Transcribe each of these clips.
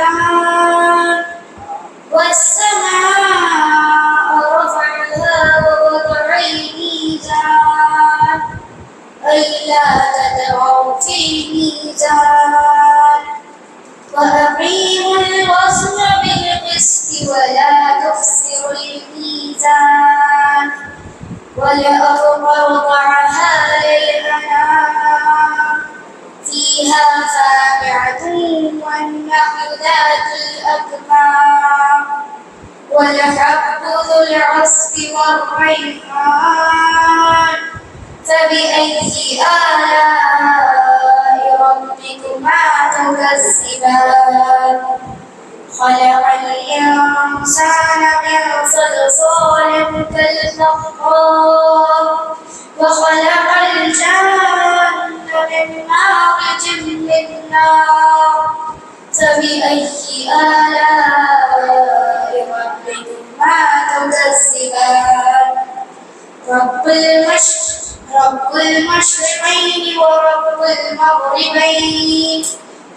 الميزان والسماء رفعها ووضع الميزان ألا تطغوا في الميزان وأقيموا الوزن بالقسط ولا تخسروا الميزان والأرض وضعها للأنام فيها فاكهة والنخل ذات الأكمام والحب ذو العصف والريحان فبأي آلاء ربكما تكذبان خلق الإنسان من صلصال كالفخار وخلق الجن من مارج من نار فبأي آلاء ربكما تكذبان رب المشرقين ورب المغربين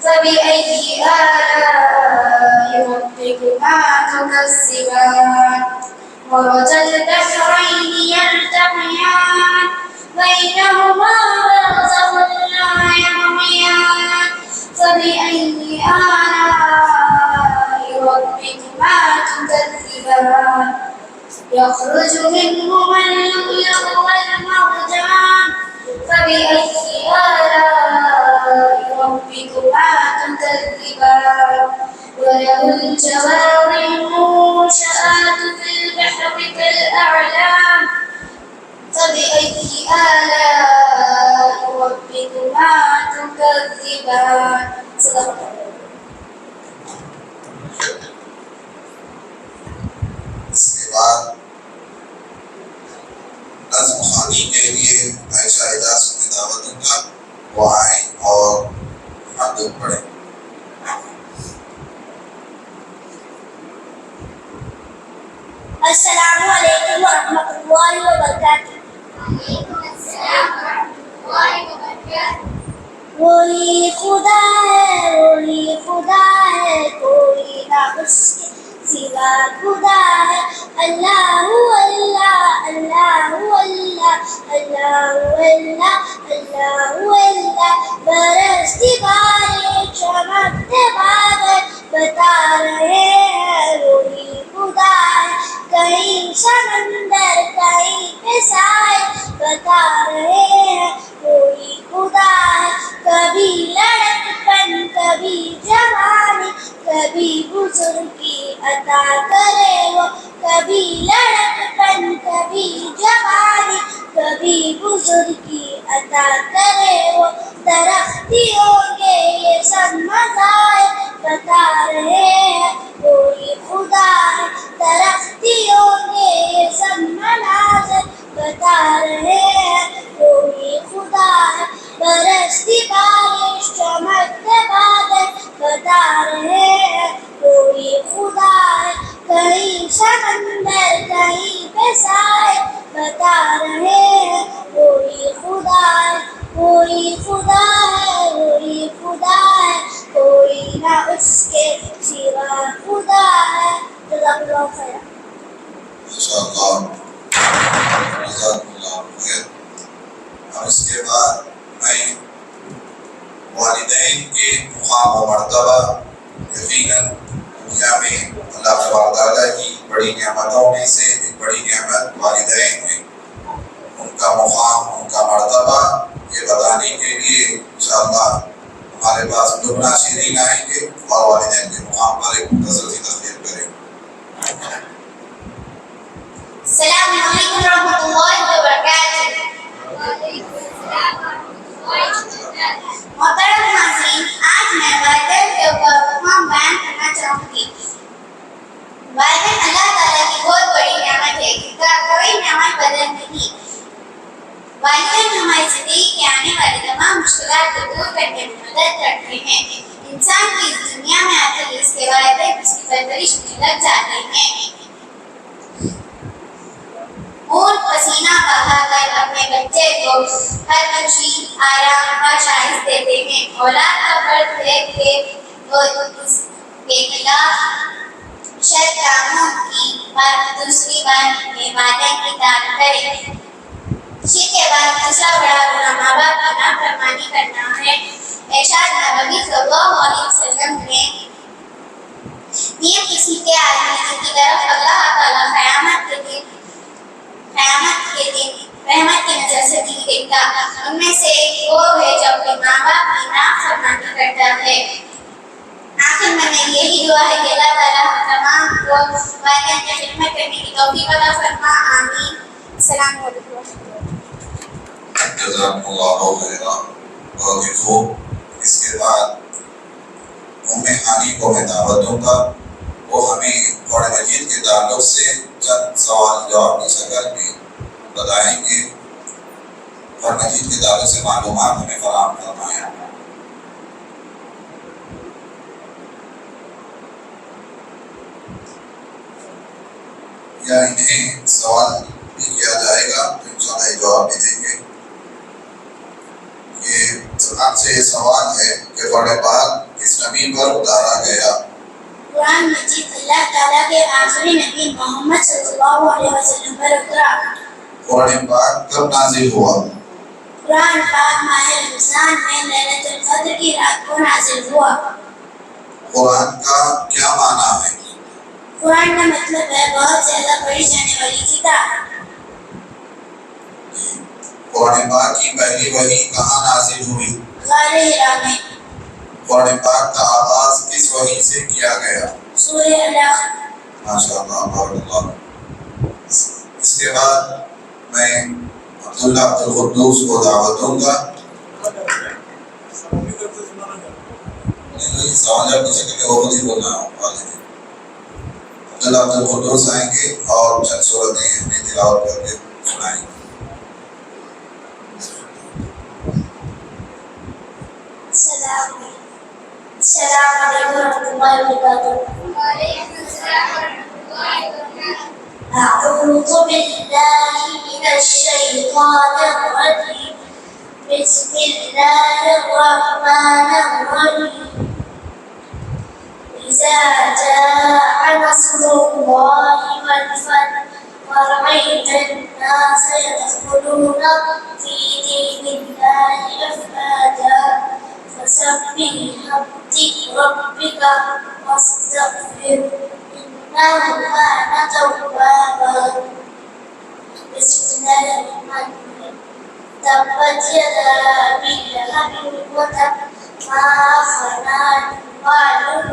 فبأي آلاء ربكما تكذبان مرج البحرين يلتقيان بينهما برزخ لا يبغيان فبأي آلاء ربكما تكذبان يخرج منهما اللؤلؤ والمرجان فبأي آلاء ربكما تكذبان وله الجوار المنشآت في البحر كالأعلام فبأي آلاء ربكما تكذبان صدق الله. اس کے بعد نظم خوانی کے لیے میں شاہدہ سے دعوت دوں گا وہ آئیں اور حمد پڑھیں. السلام علیکم ورحمۃ اللہ وبرکاتہ. وعلیکم السلام ورحمۃ اللہ وبرکاتہ. وہی خدا ہے کوئی نہ اس کے سوا خدا ہے. اللہ اللہ اللہ اللہ اللہ اللہ اللہ اللہ برستی بارش چمکتے بادل بتا رہے ہیں وہی خدا ہے. کہیں سمندر کہیں پہ سائے بتا رہے ہیں وہی خدا ہے. کبھی لڑکپن کبھی جوانی کبھی بزرگی عطا کرے وہ. کبھی لڑکپن کبھی جوانی کبھی بزرگی عطا کرے وہ. درختی ہوں گے یہ سب مزائے بتا رہے ہیں وہی خدا ہے. درختی ہوں گے یہ سب مناظر بتا رہے ہیں وہی خدا ہے. برستی بارش چمکتے بادل بتا رہے ہیں وہی خدا ہے. کہیں سمندر کہیں پہ سائے بتا رہے ہیں وہی خدا ہے. وہی خدا ہے وہی خدا ہے کوئی نہ اس کے سوا خدا ہے. جزاک اللہ خیر. انشاءاللہ جزاک اللہ خیر. اور اس کے بعد میں والدین کے مقام و مرتبہ یقیناً دنیا میں اللہ تعالیٰ کی بڑی نعمتوں میں سے ایک بڑی نعمت والدین ہیں. ان کا مقام ان کا مرتبہ یہ بتانے کے لیے انشاءاللہ ہمارے پاس لبنہ شیرین آئیں گے اور والدین کے مقام پر ایک مختصر سی تقریر کریں. السلام علیکم ورحمۃ اللہ وبرکاتہ. وعلیکم السلام ورحمۃ اللہ وبرکاتہ. محترم ناظرین، آج میں والدین کے اوپر مقام بیان کرنا چاہوں گی. والدین اللہ تعالیٰ کی بہت بڑی نعمت ہے جس کا کوئی نعمت بدل نہیں. والدین ہماری زندگی کے آنے والی تمام مشکلات کو دور کرنے میں مدد کرتے ہیں. انسان کی اس دنیا میں آتے ہی اس کے والدین اس کی پرورش میں لگ جاتے ہیں. خون پسینہ بہا کر اپنے بچے کو ہر خوشی آرام اور شائز دیتے ہیں. اولاد کا فرض ہے کہ وہ کے خلاف شر کاموں کی دوسری بات میں وعدے کی تعریف کرے. شرک کے بعد دوسرا بڑا گناہ ماں باپ کی نافرمانی کرنا ہے. ارشاد نبوی صلی اللہ علیہ وسلم نے نیک قسم کے آدمی جن کی طرف اللہ تعالیٰ قیامت کے دن رحمت کی نظر سے دیکھے گا. ان میں سے ایک وہ ہے جو اپنے ماں باپ کی نافرمانی کرتا ہے. آخر میں یہی دعا ہے کہ اللہ تعالیٰ ہم تمام کو والدین کی خدمت کرنے کی توفیق عطا فرما. آمین. السلام علیکم. جزاک اللہ خیرا. بہت ہی خوب. اس کے بعد ہانی کو میں دعوت دوں گا. وہ ہمیں قرآن مجید کے تعلق سے چند سوال جواب کی شکل میں بتائیں گے. قرآن مجید کے تعلق سے معلومات ہمیں فراہم فرمائیں. یا انہیں سوال بھی کیا جائے گا تو انشاءاللہ یہ جواب بھی دیں گے. یہ آپ سے سوال ہے کہ قرآن پاک کس نبی پر اتارا گیا؟ قرآن مجید اللہ تعالیٰ کے آخری نبی محمد صلی اللہ علیہ وسلم پر اترا. قرآن پاک کب نازل ہوا؟ قرآن پاک ماہ رمضان میں لیلۃ القدر کی رات کو نازل ہوا. قرآن کا کیا معنی ہے؟ قرآن کا مطلب ہے بہت زیادہ پڑھی جانے والی کتاب. قرآن پاک کی پہلی وحی کہاں نازل ہوئی؟ غار حرا میں. قرآن پاک کا آغاز کس وحی سے کیا گیا؟ سورہ علق. ماشاءاللہ بارک اللہ. اس کے بعد میں عبداللہ عبدالقدوس کو دعوت دوں گا. سوال جب کی شکل میں وہ خود ہی بولنا والے تھے. عبداللہ عبدالقدوس آئیں گے اور چند صورتیں ہمیں تلاوت کر کے سنائیں گے. السلام علیکم ورحمۃ اللہ وبرکاتہ. أعوذ بالله من الشيطان الرجيم. بسم الله الرحمن الرحيم. إذا جاء نصر الله والفتح ورأيت الناس يدخلون في دين الله أفواجا فسبح بحمد ربك واستغفره إنه كان توابا. بسم الله الرحمن الرحيم. تبت يدا أبي لهب وتب ما أغنى عنه ماله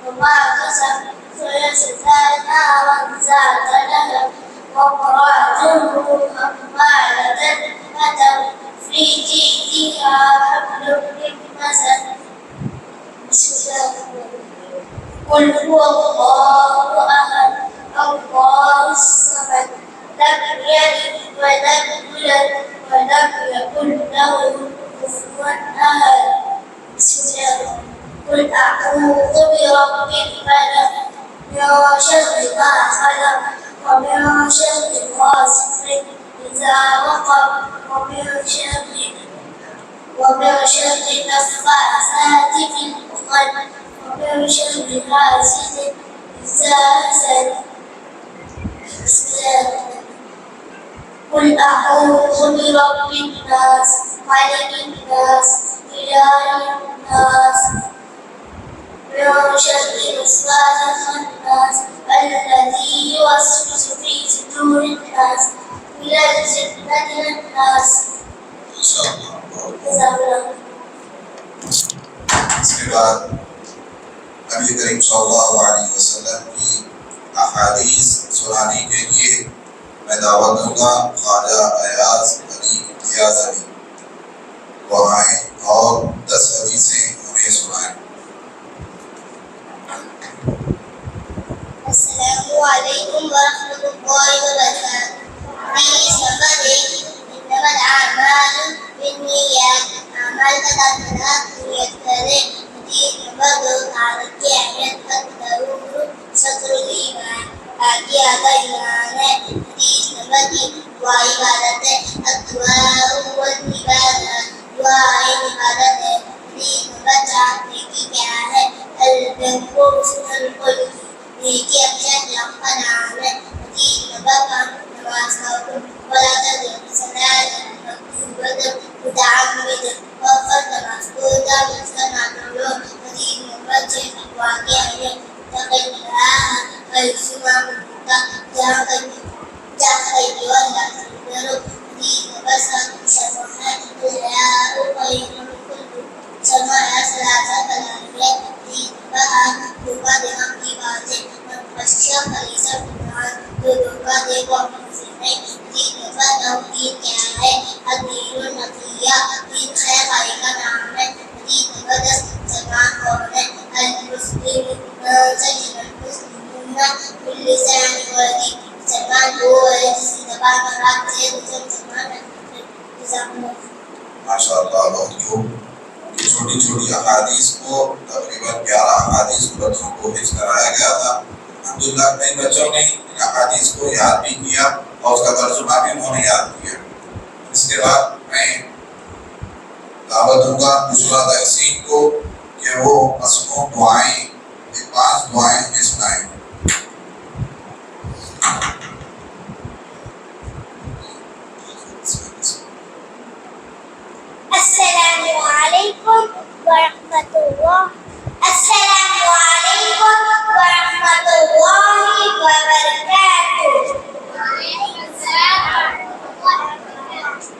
وما كسب سيصلى نارا ذات لهب وامرأته حمالة الحطب في جيدها حبل من مسد. قل هو الله أحد الله الصمد لم يلد ولم يولد ولم يكن له كفوا أحد. بسم الله. قل أعوذ برب الفلق من شر ما خلق ومن شر غاسق إذا وقب ومن شر النفاثات في العقد ومن شر حاسد إذا حسد. بسم الله. قل أعوذ برب الناس ملك الناس إله الناس من شر الوسواس الخناس الذي يوسوس في صدور الناس من الجنة والناس. اس کے بعد نبی کریم صلی اللہ علیہ وسلم کی احادیث سنانے کے لیے میں دعوت دوں گا خواجہ ایاز علی امتیاز علی. وہ آئیں اور 10 حدیثیں ہمیں سنائیں. السلام علیکم ورحمۃ اللہ وبرکاتہ. إنما الأعمال بالنيات. أعمال تدخلات يكترث دين بدر على كامل الضرور شطر الإيمان. باقي هذا الإيمان دين بدر وعبادة الدعاء والعبادة دعاء عبادة دين بدر کی کیا ہے؟ ينقص القلب نیکی اپنے اخلاق کا نام ہے مزید نبا کا نماز کا حکم ولا تدر صلاة مکتوبۃ متعمد وفر نماز کو دعوت کا نام لو مزید نمبر 6 واقع ہے تقل اللہ حیثما کنت جہاں کہیں اللہ سے ڈرو مزید نمبر 7 شرح الحیاء خیر من کل شرح ثلاثہ کلامیہ مزید نمبر 8 دھوکہ دینا کی باتیں اشیاء خلیصہ فرمان جو دھوکہ دے وہ اپنے سے نہیں مزید نمبر 9 دین کیا ہے الدین النقیہ دین خیر خائی کا نام ہے مزید نمبر 10 مسلمان کون ہے المسلم سجن المسلمون باللسان والدین مسلمان وہ ہے جس کی زبان اور ہاتھ سے دوسرے مسلمان ماشاء اللہ بہت خوب یہ چھوٹی چھوٹی احادیث کو تقریباً 11 احادیث کو بچوں کو حفظ کرایا گیا تھا الحمدللہ کئی بچوں نے ان احادیث کو یاد بھی کیا اور اس کا ترجمہ بھی انہوں نے یاد کیا اس کے بعد میں دعوت دوں گا بشریٰ تحسین کو کہ وہ مصنوع دعائیں 5 دعائیں ہمیں سنائیں السلام علیکم ورحمۃ اللہ السلام علیکم ورحمۃ اللہ وبرکاتہ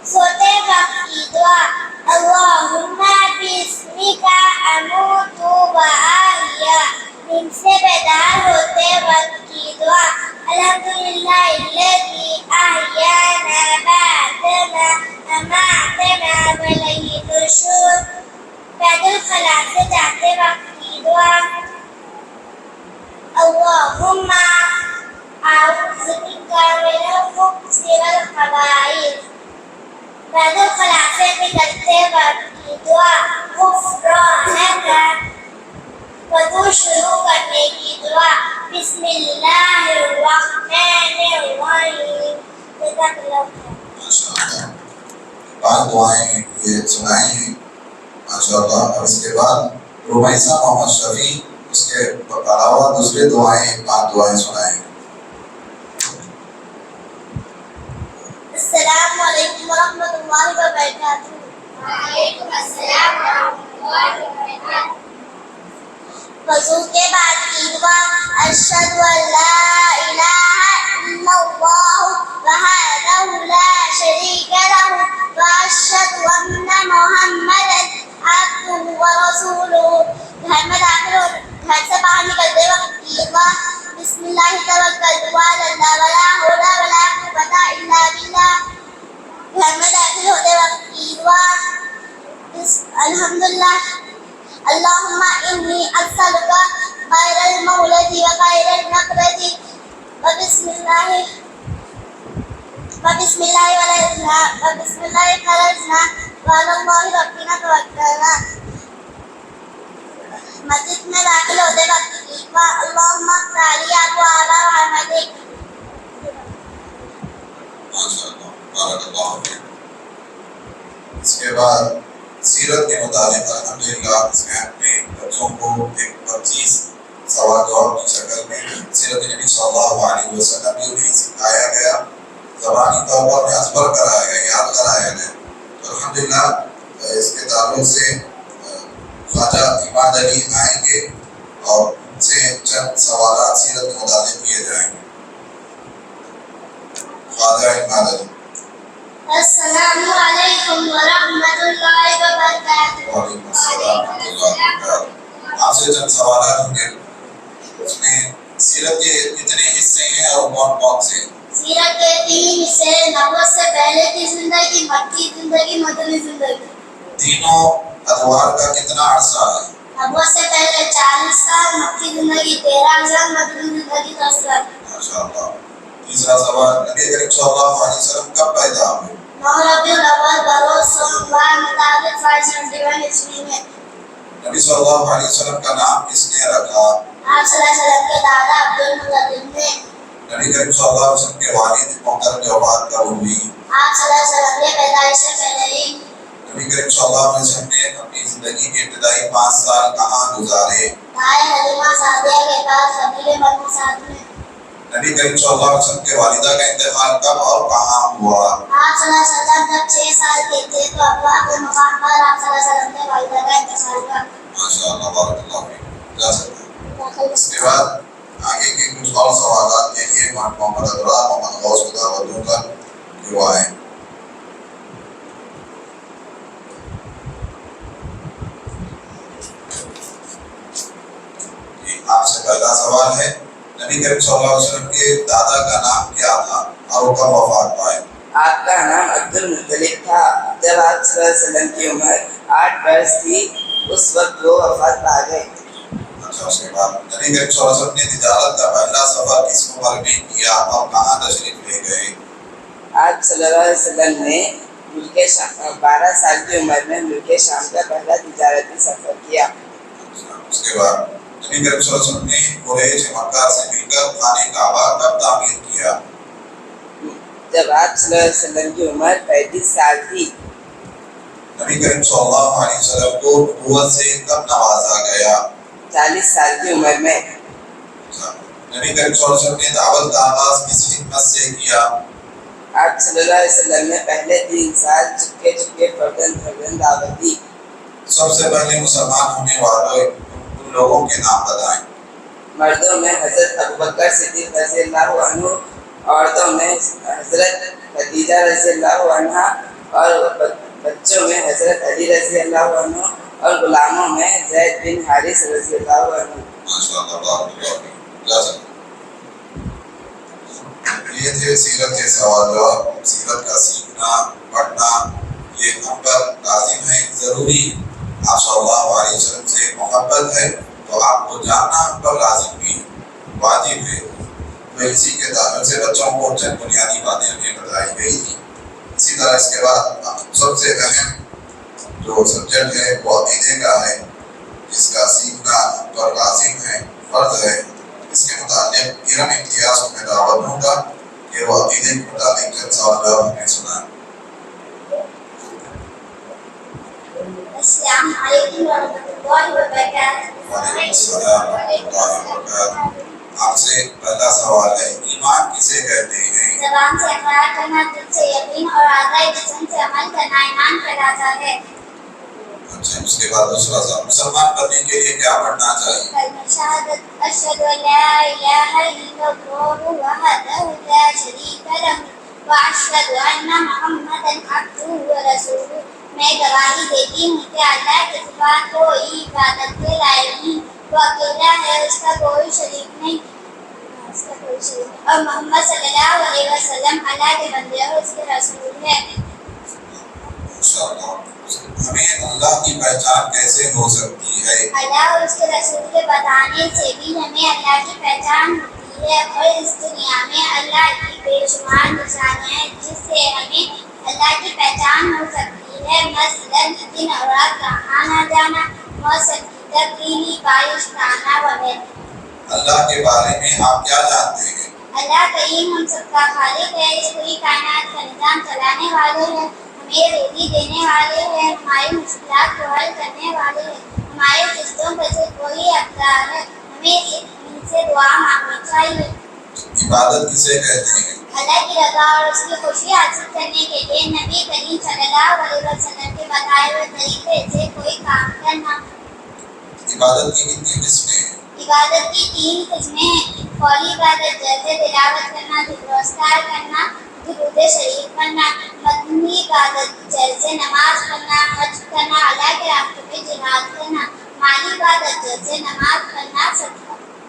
سوتے وقت کی دعا اللہم بسمک اموت واحیا نیند سے بیدار ہوتے وقت کی دعا الحمدللہ الذی احیانا بعدما اماتنا والیہ النشور بیت الخلاء سے جاتے وقت کی دعا اللہم اعوذ بک من الخبث والخبائث بیت الخلاء سے نکلتے وقت کی دعا غفرانک وضو شروع کرنے کی دعا بسم اللہ الرحمن الرحیم جزاک اللہ خیر ماشاءاللہ 5 دعائیں یہ سنائی ہیں ماشاءاللہ اور اس کے بعد رمیسہ محمد شفیع اس کے علاوہ دوسرے دعائیں 5 دعائیں سنائیں السلام علیکم ورحمۃ اللہ وبرکاتہ وعلیکم السلام ورحمۃ اللہ وبرکاتہ وضو کے بعد کی دعا اشہد ان لا الہ الا اللہ وحدہ لا شریک لہ واشہد ان محمدا عبدہ ورسولہ گھر میں داخل ہو گھر سے باہر نکلتے وقت کی دعا بسم اللہ توکلت علی اللہ ولا حول ولا قوۃ الا باللہ گھر میں داخل ہوتے وقت کی دعا الحمدللہ اللہم انی اسألک خیر المولد وخیر المخرج وبسم اللہ ولجنا وبسم اللہ خرجنا وعلی اللہ ربنا توکلنا مسجد میں داخل ہوتے وقت کی دعا اللہم افتح لی ابواب رحمتک ماشاءاللہ بارک اللہ فیک اس کے بعد سیرت کے متعلق الحمدللہ اس میں اپنے بچوں کو ایک 25 سوال جواب کی شکل میں سیرت نبی صلی اللہ علیہ وسلم بھی انہیں سکھایا گیا زبانی طور پر ازبر کرایا گیا یاد کرایا گیا تو الحمدللہ اس کے تعلق سے خواجہ عماد علی آئیں گے اور ان سے چند سوالات سیرت کے متعلق کیے جائیں گے خواجہ عماد علی السلام علیکم ورحمۃ اللہ وبرکاتہ وعلیکم السلام ورحمۃ اللہ وبرکاتہ آپ سے چند سوالات ہوں گے اس میں سیرت کے کتنے حصے ہیں اور کون کون سے سیرت کے 3 حصے نبوت سے پہلے کی زندگی مکی زندگی مدنی زندگی تینوں ادوار کا کتنا عرصہ ہے نبوت سے پہلے 40 سال مکی زندگی 13 سال مدنی زندگی 10 سال ماشاءاللہ تیسرا سوال نبی کریم صلی اللہ علیہ وسلم کب پیدا ہوئے 9 ربیع الاول بروز سوموار مطابق 571 عیسوی میں نبی صلی اللہ علیہ وسلم کا نام کس نے رکھا آپ صلی اللہ علیہ وسلم کے دادا عبد المطلب نے نبی کریم صلی اللہ علیہ وسلم کے والد محترم کی وفات کب ہوئی آپ صلی اللہ علیہ وسلم کے پیدائش سے پہلے ہی نبی کریم صلی اللہ علیہ وسلم نے اپنی زندگی کے ابتدائی 5 سال کہاں گزارے؟ حلیمہ سعدیہ کے پاس حبیب مدنی ساتھ میں. نبی کریم صلی اللہ علیہ وسلم کے والدہ کا انتقال کب اور کہاں ہوا؟ آپ صلی اللہ علیہ وسلم جب 6 سال کے تھے تو ابا کے مقام پر آپ صلی اللہ علیہ وسلم نے والدہ کا انتقال کیا. ماشاء اللہ، بارک اللہ فیک. جا سکتے ہیں. اس کے بعد آگے کے کچھ اور سوالات کے لیے محمد ابرار محمد غوث کو دعوت دوں گا کہ وہ آئیں. آپ سے پہلا سوال ہے، نبی کریم صلی اللہ علیہ وسلم کے دادا کا نام کیا تھا اور وہ کب وفات پائے؟ آپ کا نام عبد المطلب تھا. جب آپ صلی اللہ علیہ وسلم کی عمر 8 برس تھی اس وقت وہ وفات پا گئے. اچھا، اس کے بعد نبی کریم صلی اللہ علیہ وسلم نے تجارت کا پہلا سفر کس عمر میں کیا اور کہاں تشریف لے گئے؟ آپ صلی اللہ علیہ وسلم نے ملک شام 12 سال کی عمر میں ملک شام کا پہلا تجارتی سفر کیا. اس کے بعد نبی کریم صلی اللہ علیہ وسلم نے قریش مکہ سے مل کر خانہ کعبہ کب تعمیر کیا؟ جب آپ صلی اللہ علیہ وسلم کی عمر 35 سال تھی. نبی کریم صلی اللہ علیہ وسلم کو نبوت سے کب نوازا گیا؟ 40 سال کی عمر میں. نبی کریم صلی اللہ علیہ وسلم نے دعوت کا آغاز کس خدمت سے کیا؟ آپ صلی اللہ علیہ وسلم نے پہلے 3 سال چپکے چپکے فردن دعوت دی. سب سے پہلے مسلمان ہونے والوں ان لوگوں کے نام بتائیں. مردوں میں حضرت ابوبکر صدیق رضی اللہ عنہ، عورتوں میں حضرت خدیجہ رضی اللہ عنہا، اور بچوں میں حضرت علی رضی اللہ عنہ، اور غلاموں میں زید بن حارث رضی اللہ عنہ. ماشاءاللہ، بارک اللہ فیک. جا سکتے ہیں. یہ تھے سیرت کے سوال جواب. سیرت کا سیکھنا پڑھنا یہ ہم پر لازم ہے، ضروری ہے. آپ صلی اللہ علیہ وسلم سے محبت ہے تو آپ کو جاننا ہم پر لازم بھی ہے، واجب ہے. تو اسی کے تعلق سے بچوں کو چند بنیادی باتیں ہمیں بتائی گئی تھی. اسی طرح اس کے بعد سب سے اہم جو سبجیکٹ ہے وہ عقیدے کا ہے، جس کا سیکھنا ہم پر لازم ہے، فرض ہے. اس کے متعلق ارم امتیاز کو میں دعوت دوں گا کہ وہ عقیدے کے متعلق چند سوال جواب ہمیں سنائیں. السلام علیکم ورحمۃ اللہ وبرکاتہ. وعلیکم السلام ورحمۃ اللہ وبرکاتہ. آپ سے پہلا سوال ہے، ایمان کسے کہتے ہیں؟ زبان سے اقرار کرنا، دل سے یقین اور اعضاء جسم سے عمل کرنا ایمان کہلاتا ہے. اچھا، اس کے بعد دوسرا سوال، مسلمان بننے کے لیے کیا پڑھنا چاہیے؟ کلمہ شہادت اشہد ان لا الہ الا اللہ وحدہ لا شریک لہ واشہد ان محمدا عبدہ ورسولہ. میں گواہی دیتی ہوں کہ اللہ کے سوا کوئی عبادت کے لائق نہیں، وہ اکیلا ہے، اس کا کوئی شریک نہیں، اور محمد صلی اللہ علیہ وسلم اللہ کے بندے اور اس کے رسول ہے. ہمیں اللہ کی پہچان کیسے ہو سکتی ہے؟ اللہ اور اس کے رسول کے بتانے سے بھی ہمیں اللہ کی پہچان ہوتی ہے، اور اس دنیا میں اللہ کی بے شمار نشانیاں ہیں جس سے ہمیں اللہ کی پہچان ہو سکتی ہے. مثلاً دن اور رات کا آنا جانا، موسم کی تبدیلی، بارش کا آنا وغیرہ. اللہ کے بارے میں آپ کیا جانتے ہیں؟ اللہ کریم ہم سب کا خالق ہے، اس پوری کائنات کا نظام چلانے والے ہیں، ہمیں روزی دینے والے ہیں، ہماری مشکلات کو حل کرنے والے ہیں، ہمارے رشتوں پر سے کوئی حقدار ہے، ہمیں ان سے دعا مانگنی چاہیے. عبادت کسے کہتے ہیں؟ اللہ کی رضا اور اس کی خوشی حاصل کرنے کے لیے نبی کریم صلی اللہ علیہ وسلم کے بتائے ہوئے طریقے سے کوئی کام کرنا. عبادت کی کتنی قسمیں ہیں؟ عبادت کی 3 قسمیں ہیں. قولی عبادت جیسے تلاوت کرنا، ذکر و اذکار کرنا، درود شریف پڑھنا. مدنی عبادت جیسے نماز پڑھنا، حج کرنا، اللہ کے راستے میں جہاد کرنا. مالی عبادت جیسے نماز پڑھنا،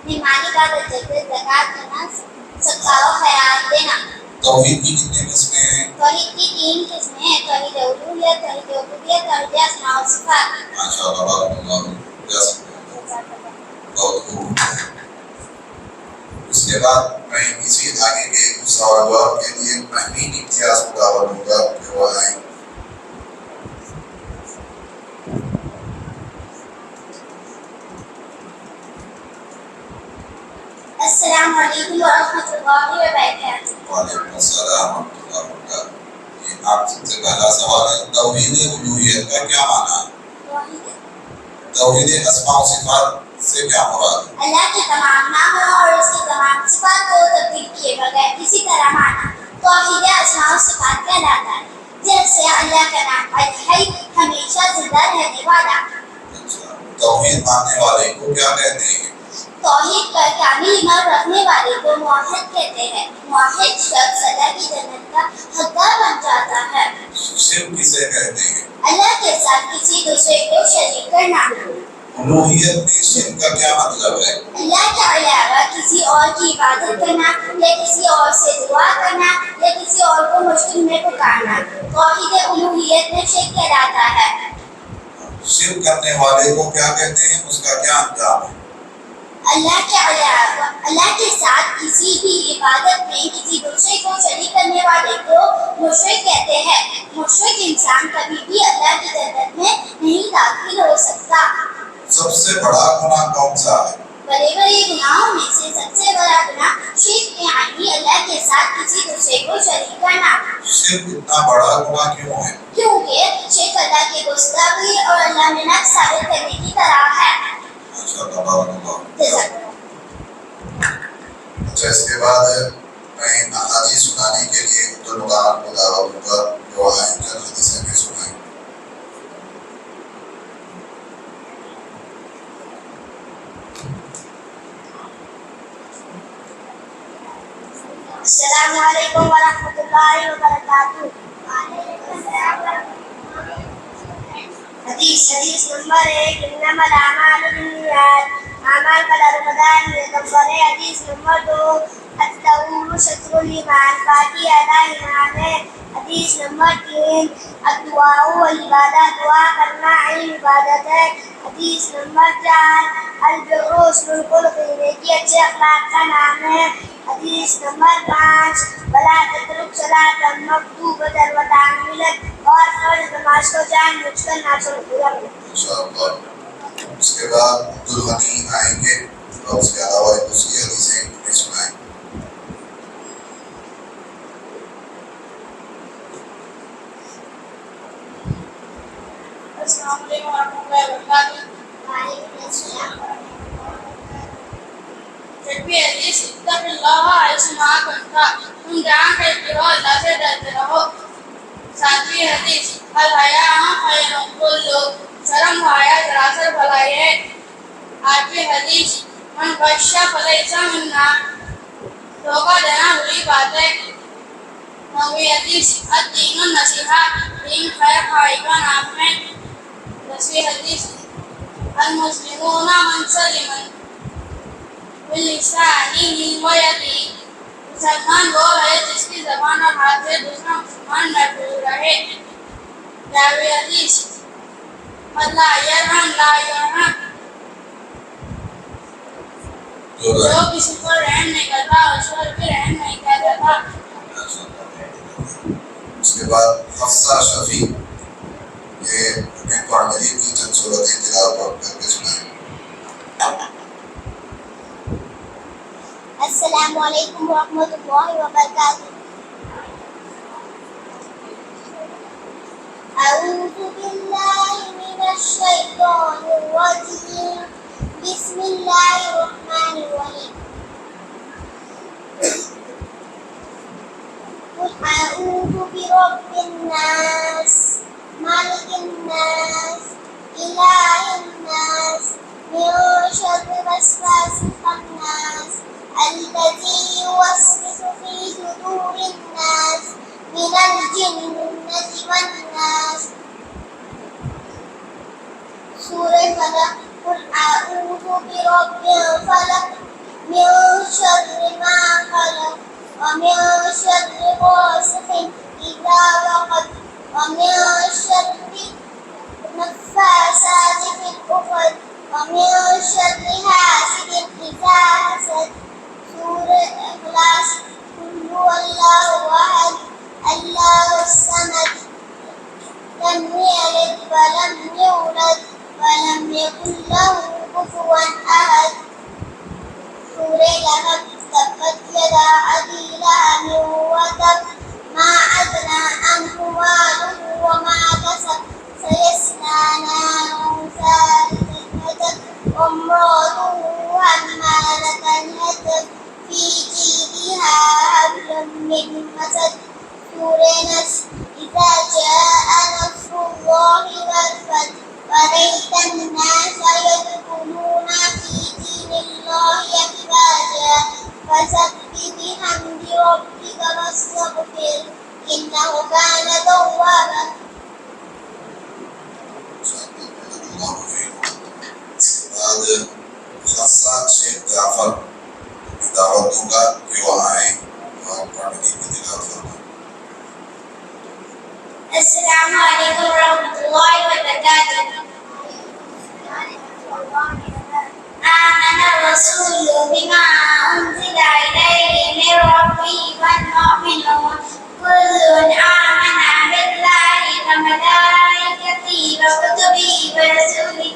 مالی عبادت جیسے زکوٰۃ کرنا، صدقہ و خیرات دینا. توحید کی کتنی قسمیں ہیں؟ توحید کی 3 قسمیں ہیں. توحید الوہیت، توحید ربوبیت، توحید اسماء و صفات. ماشاءاللہ، بارک اللہ فیک. جا سکتے ہیں. بہت خوب. اس کے بعد میں اسی آگے کے سوال جواب کے لیے مہین امتیاز کو دعوت دوں گا کہ وہ آئیں. السلام علیکم ورحمۃ اللہ وبرکاتہ. وعلیکم السلام ورحمۃ اللہ وبرکاتہ. یہ آپ سب سے پہلا سوال ہے توحید الوہیت کا کیا معنی ہے؟ توحید اسماء و صفات سے کیا مراد ہے؟ اللہ کے تمام ناموں اور اس کی تمام صفات کو تبدیل کیے بغیر کسی طرح مانا توحید اسماء و صفات کہلاتا ہے، جیسے اللہ کا نام الحی ہمیشہ زندہ رہنے والا۔ اچھا، توحید ماننے والے کو کیا کہتے ہیں؟ توحید پر کامل ایمان رکھنے والے کو موحد کہتے ہیں۔ موحد شخص اللہ کی جنت کا حقدار بن جاتا ہے۔ شرک کسے کہتے ہیں؟ اللہ کے ساتھ کسی دوسرے کو شریک کرنا۔ الوہیت میں شرک کا کیا مطلب ہے؟ اللہ کے علاوہ کسی اور کی عبادت کرنا یا کسی اور سے دعا کرنا یا کسی اور کو مشکل میں پکارنا توحید الوہیت میں شرک کہلاتا ہے۔ شرک کرنے والے کو کیا کہتے ہیں؟ اس کا کیا انجام ہے؟ اللہ کے علاوہ اللہ کے ساتھ کسی بھی عبادت میں کسی دوسرے کو شریک کرنے والے کو مشرک کہتے ہیں۔ مشرک انسان کبھی بھی اللہ کی جنت میں نہیں داخل ہو سکتا۔ سب سے بڑا گناہ کون سا ہے؟ بڑے بڑے گناہوں میں سے سب سے بڑا گناہ شرک یعنی اللہ کے ساتھ کسی دوسرے کو شریک کرنا۔ شرک اتنا بڑا گناہ کیوں ہے؟ کیونکہ شرک اللہ کے گستاخی اور اللہ میں نقص ثابت کرنے کی طرح ہے۔ اچھا، اس کے بعد میں احادیث سنانے کے لیے عبدالمقام کو دعوت دوں گا جو آئیں چند حدیثیں میں سنائیں۔ السلام علیکم ورحمۃ اللہ وبرکاتہ۔ حدیث نمبر 1 انما الاعمال بالنیات، اعمال کا دارالمدار پیغمبر ہے۔ حدیث نمبر 2 الطہور شطر الایمان، باقی آدھا ایمان ہے۔ حدیث نمبر 3 الدعاء والعبادہ، دعا کرنا علم عبادت ہے۔ حدیث نمبر 4 البر حسن الخلق، نیکی اچھے اخلاق کا نام ہے۔ حدیث نمبر 5 ولا تترک صلاۃ مکتوبۃ وتعملا، اور فرض نماز کو جان بوجھ کر نہ چھوڑنا۔ انشاءاللہ اس کے بعد عبدالغنی آئیں گے اور اس کے علاوہ دوسری حدیثیں ہمیں سنائیں۔ السلام علیکم ورحمۃ اللہ وبرکاتہ۔ وعلیکم السلام۔ جبکہ حدیث اتق اللہ حیثما کنت، تم جہاں کہیں ہو اللہ سے ڈرتے رہو۔ ساتویں حدیث الحیاء خیر کلہ، شرم و حیا سراسر بھلائی ہے۔ آٹھویں حدیث من غش فلیس منا، دھوکہ دینا بری بات ہے۔ نویں حدیث الدین النصیحہ، دین خیر خواہی کا نام ہے۔ 10ویں حدیث المسلمون من سلم بلسانہ و یدہ، مسلمان وہ ہے جس کی زبان اور ہاتھ سے دوسرا مسلمان محفوظ رہے۔ 11ویں حدیث من لا یرحم لا یرحم، جو کسی پر رحم نہیں کرتا اس پر بھی رحم نہیں کیا جاتا۔ اس کے بعد حفصہ شفیع، یہ ہمیں قرآن مجید کی چند صورتیں تلاوت کر کے سنائیں۔ السلام علیکم ورحمۃ اللہ وبرکاتہ۔ اعوذ باللہ من الشیطان الرجیم، بسم اللہ الرحمن الرحیم۔ قل اعوذ برب الناس، مالک الناس، الہ الناس، من شر الوسواس الخناس، الذي يوسوس في صدور الناس من الجنة والناس۔ سورہ فلق۔ قل اعوذ برب الفلق، من شر ما خلق، ومن شر غاسق إذا وقب، ومن شر النفاثات في العقد، ومن شر حاسد إذا حسد۔ سورہ اخلاص۔ قل هو اللہ احد، اللہ الصمد، لم یلد ولم یولد ولم یکن له کفوا احد۔ سورہ لہب۔ تبت یدا ابی لہب وتب، ما اغنی عنہ إذا جاء نصر الله والفتح ورأيت الناس يدخلون في دين الله أفواجا فسبح بحمد ربك واستغفره إنه كان توابا. بعد خاصہ شیخ جعفر میں دعوت دوں گا کہ وہ آئیں اور قرآن مجید کی تلاوت فرمائیں. السلام علیکم ورحمۃ اللہ وبرکاتہ. آمن الرسول بما أنزل إليه من ربه والمؤمنون كل آمن بالله وملائكته وكتبه ورسله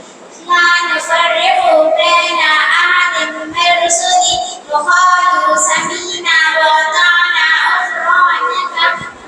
لا نفرق بين أحد من رسله وقالوا سمعنا وأطعنا غفرانك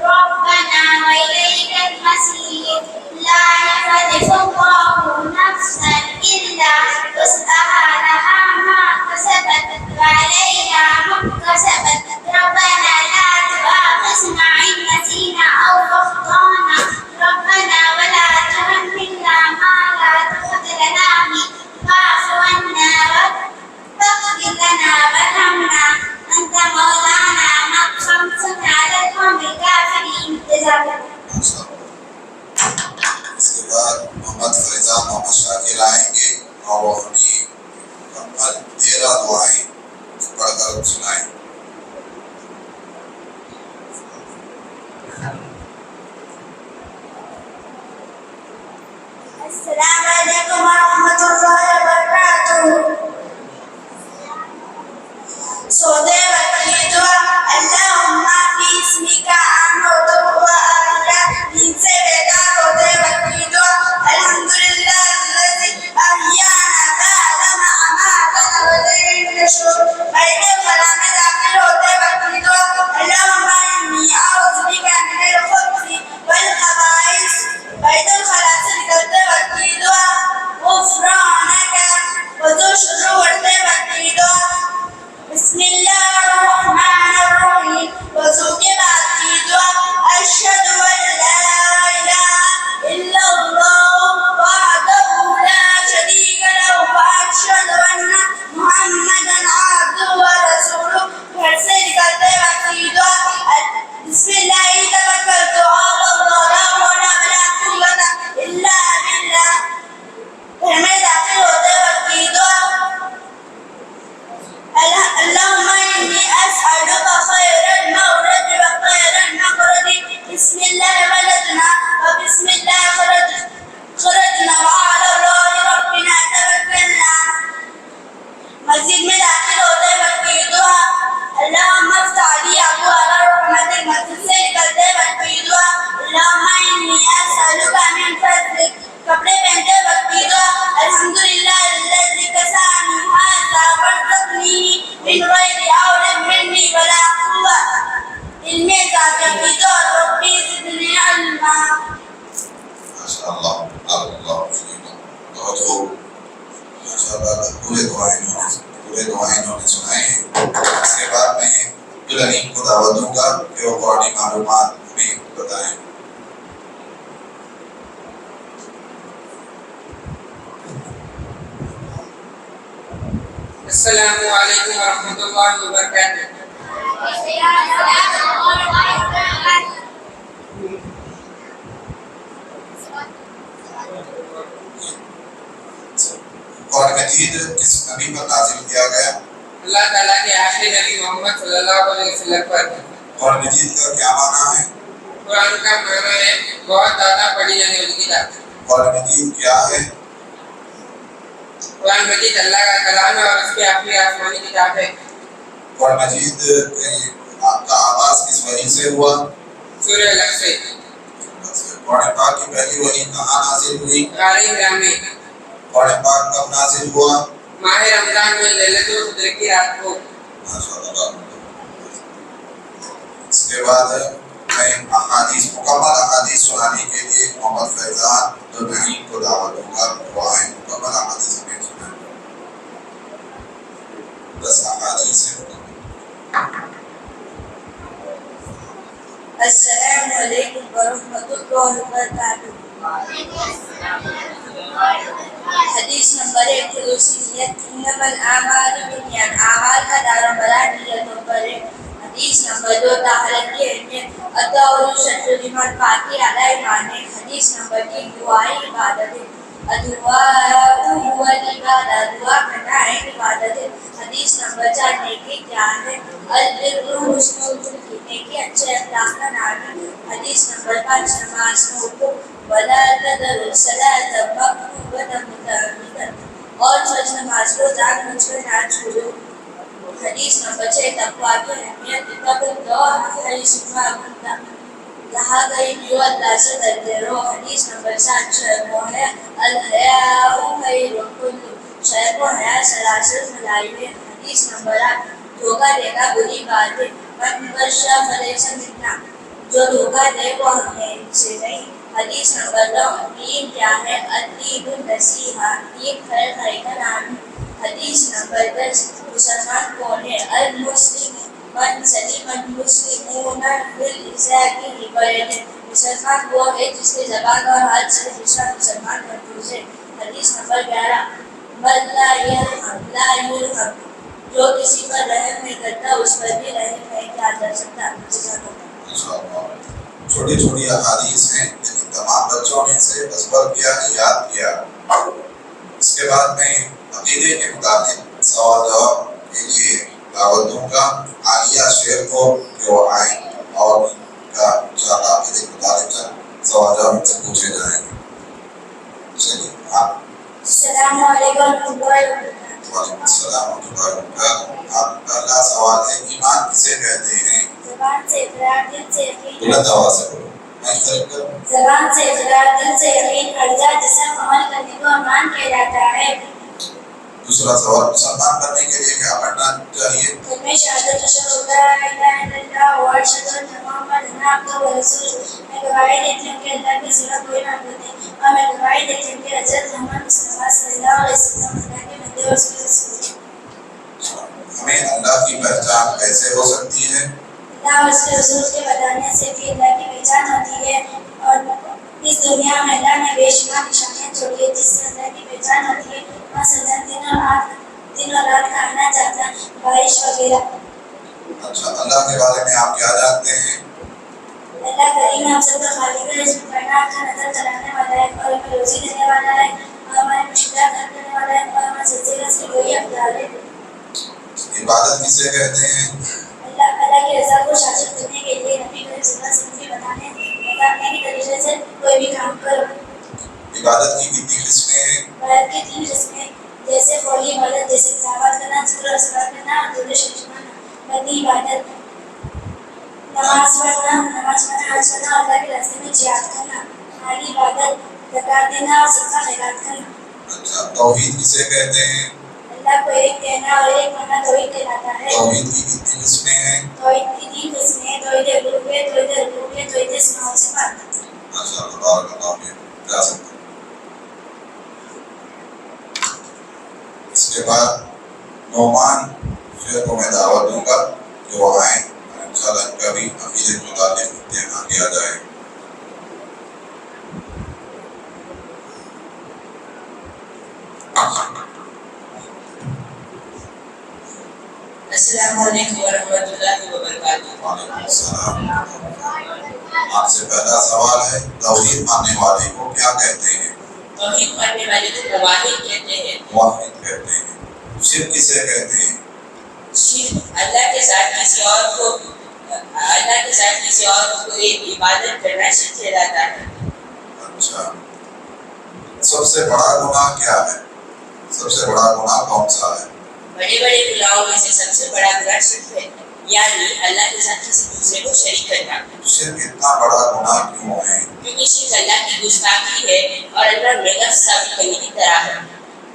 ربنا وإليك المصير. لا يكلف الله نفسا إلا وسعها لها ما كسبت وعليها ما اكتسبت. ربنا لا تؤاخذنا إن نسينا أو أخطأنا ربنا ولا تحملنا ما لا طاقة لنا به واعف عنا واغفر لنا وارحمنا أنت مولانا فانصرنا على القوم الكافرين. جزاك الله. اس کے بعد محمد فیضان محمد شاکر آئیں گے اور وہ اپنی مکمل 13 دعائیں پڑھ کر سنائیں. السلام علیکم ورحمۃ اللہ وبرکاتہ. سودے وکی دعا اللہم باسمک آمد و آیا دین سے بیدار ہوتے وکی دعا الحمدللہ الذی احیانا بعد ما اماتنا والیہ النشور. بیت الخلا میں داخل ہوتے وکی دعا اللہم انی اعوذ بک من الخبث والخبائث. بیت الخلا سے نکلتے وقتی دعا غفرانک وضو شروع کرتے وقتی دعا بسم اللہ الرحمن الرحیم. وضو کے بعد کی دعا اشہد ان لا الہ الا اللہ وحدہ لا شریک لہ واشہد ان محمدا عبدہ ورسولہ. گھر سے نکلتے وقتی دعا بسم اللہ توکلت علی اللہ لا حول ولا قوة الا باللہ. گھر میں داخل ہوتے وقت کی دعا اللہم انی اسألک خیر المولد و خیر المخرج. بسم اللہ ولدنا و بسم اللہ خرجنا وعلی اللہ ربنا توکلنا. مسجد میں داخل ہوتے وقت کی دعا اللہم افتح لی ابواب رحمتک. مسجد سے نکلتے وقت کی دعا اللہم انی اسألک من فضلک. کپڑے پہنتے وقت کی دعا الحمدللہ الذی کسانی ھذا ورزقنی من غیر حول منی ولا قوة. علم اضافہ کی دعا ربی زدنی علما. ماشاءاللہ اللہ بہت خوب. ماشاءاللہ پورے دعائیں انہوں نے سنائے ہیں. اس کے بعد میں عبدالعلیم کو دعوت دوں گا کہ وہ قرآنی معلومات بھی بتائیں. السلام علیکم ورحمۃ اللہ وبرکاتہ. قرآن مجید کس نبی پر نازل کیا گیا؟ اللہ تعالیٰ کے آخری نبی محمد صلی اللہ علیہ وسلم پر. قرآن مجید کا کیا معنی ہے؟ قرآن کا معنی ہے بہت زیادہ پڑھی جانے والی کتاب. قرآن مجید کیا ہے؟ قرآن مجید اللہ کا کلام ہے اور اس کی آخری آسمانی کتاب ہے. قرآن مجید کا آغاز کس وحی سے ہوا؟ سورہ الگ سے. قرآن پاک کی پہلی وحی کہاں نازل ہوئی؟ غار حرا میں. قرآن پاک کب نازل ہوا؟ ماہ رمضان میں لیلۃ القدر کی رات کو. ماشاءاللہ. اس کے بعد میں مکمل احادیث سنانے کے لیے محمد فیضان عبدالعلیم کو دعوت دوں گا. وہ آئیں مکمل احادیث ہمیں سنائیں. 10 احادیث ہیں. السلام علیکم warahmatullahi wabarakatuh. حدیث نمبر 1 انما الاعمال بالنیات، اعمال کا دار و مدار نیتوں پر ہے۔ حدیث نمبر 2 طہارت کی اہمیت، الطہور شطر الایمان، پاکی اعلیٰ ایمان ہے۔ حدیث نمبر 3 دعائیں عبادت ہے، الدعاء هو العبادہ، دعا کرنا ہے عبادت ہے۔ حدیث نمبر 4 نیکی کیا ہے، البر حسن الخلق، نیکی اچھے اخلاق کا نام ہے۔ حدیث نمبر 5 نماز میں حکم، ولا تدر الصلاۃ مکتوبۃ متعمدا، اور فرض نماز کو جان بوجھ کر نہ چھوڑو۔ حدیث نمبر 6 تقویٰ کی اہمیت، اتق اللہ حیث ما کنت، جہاں کہیں بھی ہو اللہ سے ڈرتے رہو۔ حدیث نمبر 7 شرم و ہے، الحیاء خیر کلہ، شرم و حیا سراسر بھلائی ہے۔ حدیث نمبر 8 دھوکہ دینا بری بات ہے، من غش فلیس منا، جو دھوکہ دے وہ ہم سے نہیں۔ حدیث نمبر 9 دین کیا ہے، الدین النصیحہ، دین خیر خائی کا نام ہے۔ حدیث نمبر 10 مسلمان کون ہے، المسلم من سلم المسلمون بلسانه ویده، مسلمان وہ ہے جس کے زبان اور ہاتھ سے دوسرا مسلمان محفوظ ہے۔ حدیث نمبر 11 من لا یرحم لا یرحم، جو کسی پر رحم نہیں کرتا اس پر بھی رحم نہیں کیا جا سکتا۔ چھوٹی چھوٹی احادیث ہیں لیکن تمام بچوں نے اسے ازبر کیا ہے، یاد کیا۔ اس کے بعد میں عقیدے کے متعلق سوال جواب کے لیے دعوت دوں گا عالیہ شیر کو کہ وہ آئیں اور ان کا انشاءاللہ عقیدے کے متعلق سوال جواب ان سے پوچھے جائیں گے۔ چلیے آپ۔ السلام علیکم ورحمۃ اللہ وبرکاتہ۔ وعلیکم السلام ورحمۃ اللہ وبرکاتہ۔ آپ کا پہلا سوال ہے ایمان کسے کہتے ہیں؟ زبان سے اقرار، دل سے یقین، بلند آواز سے بولو، میں قریب کروں۔ زبان سے اقرار، دل سے یقین، اجزا جسم عمل کرنے کو ایمان کہلاتا ہے۔ دوسرا سوال مسلمان بننے کے لیے کیا کرنا چاہیے؟ کلمہ شہادت اشہد ان لا الہ الا اللہ و اشہد ان محمدا عبدہ و رسولہ، میں گواہی دیتی ہوں کہ اللہ کے سوا کوئی معبود نہیں، اور میں گواہی دیتی ہوں کہ حضرت محمد مصطفیٰ صلی اللہ علیہ وسلم اللہ کے بندے اور اس کے رسول ہیں۔ ہمیں اللہ کی پہچان کیسے ہو سکتی ہے؟ اللہ اور اس کے رسول کے بتانے سے بھی اللہ کی پہچان ہوتی ہے، اور اس دنیا میں اللہ نے بے شمار نشانیاں چھوڑی ہیں جس سے اللہ کی پہچان ہوتی ہے، مثلاً دن اور رات کا آنا جانا، بارش وغیرہ۔ اچھا، اللہ کے بارے میں آپ کیا جانتے ہیں؟ اللہ کریم ہم سب کا خالق ہے، رزق کائنات کا نظر چلانے والا ہے، اور ہمیں روزی دینے والا ہے، اور ہمارے مشکلات حل کرنے والا ہے، اور ہمیں سچے سے کوئی افضال ہے۔ عبادت کسے کہتے ہیں؟ اللہ کی رضا کو حاصل کرنے کے لیے نبی کریم صلی اللہ علیہ وسلم کے بتانے کے طریقے سے کوئی بھی کام کرو۔ عبادت کی کتنی قسمیں ہیں؟ عبادت کی 3 قسمیں، جیسے قولی عبادت، جیسے تلاوت کرنا، ذکر و اذکار کرنا، اور درود شریف پڑھنا۔ بدنی عبادت، نماز پڑھنا، حج کرنا، اور اللہ کے راستے میں جہاد کرنا۔ مالی عبادت، زکوٰۃ دینا اور صدقہ خیرات کرنا۔ اچھا، توحید کسے کہتے ہیں؟ اللہ کو ایک کہنا اور ایک ماننا توحید کہلاتا ہے۔ توحید کی کتنی قسمیں ہیں؟ توحید کی 3 قسمیں ہیں، توحید الوہیت، توحید ربوبیت، توحید اسماء و صفات۔ ماشاء اللہ، بارک اللہ فیک، جا سکتے ہیں۔ اس کے بعد نعمان شیخ کو میں دعوت دوں گا کہ وہ آئیں اور انشاءاللہ ان کا بھی عقیدے کے متعلق امتحان کیا جائے۔ السلام علیکم ورحمۃ اللہ وبرکاتہ۔ وعلیکم السلام۔ آپ سے پہلا سوال ہے توحید ماننے والے کو کیا کہتے ہیں؟ توحید ماننے والے کو موحد کہتے ہیں۔ موحد کہتے ہیں۔ شرک کسے کہتے ہیں؟ شرک اللہ کے ساتھ کسی اور کو ایک عبادت کرنا شرک کہلاتا ہے۔ اچھا، سب سے بڑا گناہ کیا ہے؟ سب سے بڑا گناہ کون سا ہے؟ بڑے بڑے گناہوں میں سے سب سے بڑا گناہ شرک ہے، یعنی اللہ کے ساتھ کسی دوسرے کو شریک کرنا۔ شرک اتنا بڑا گناہ کیوں ہے؟ کیونکہ شرک اللہ کی گستاخی ہے اور اللہ میں نفس ثابت کرنے کی طرح ہے۔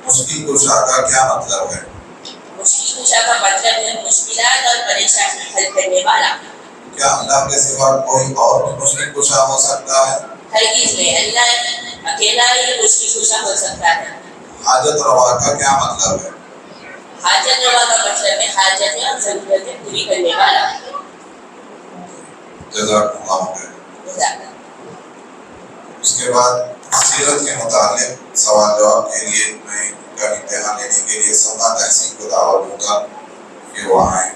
مشکل کشا کا کیا مطلب ہے؟ مشکل کشا کا مطلب ہے مشکلات اور پریشانی حل کرنے والا۔ کیا اللہ کے سوا کوئی اور بھی مشکل کشا ہو سکتا ہے؟ ہرگز نہیں، اللہ اکیلا ہی مشکل کشا ہو سکتا ہے۔ حاجت روا کا کیا مطلب ہے؟ حاجت روا کا مطلب ہے حاجتیں اور ضرورتیں پوری کرنے والا۔ جزاک اللہ خیر۔ کے بعد سیرت کے متعلق سوال جواب کے لیے میں ان کا امتحان لینے کے لیے سما تحسین کو دعوت دوں گا کہ وہ آئیں.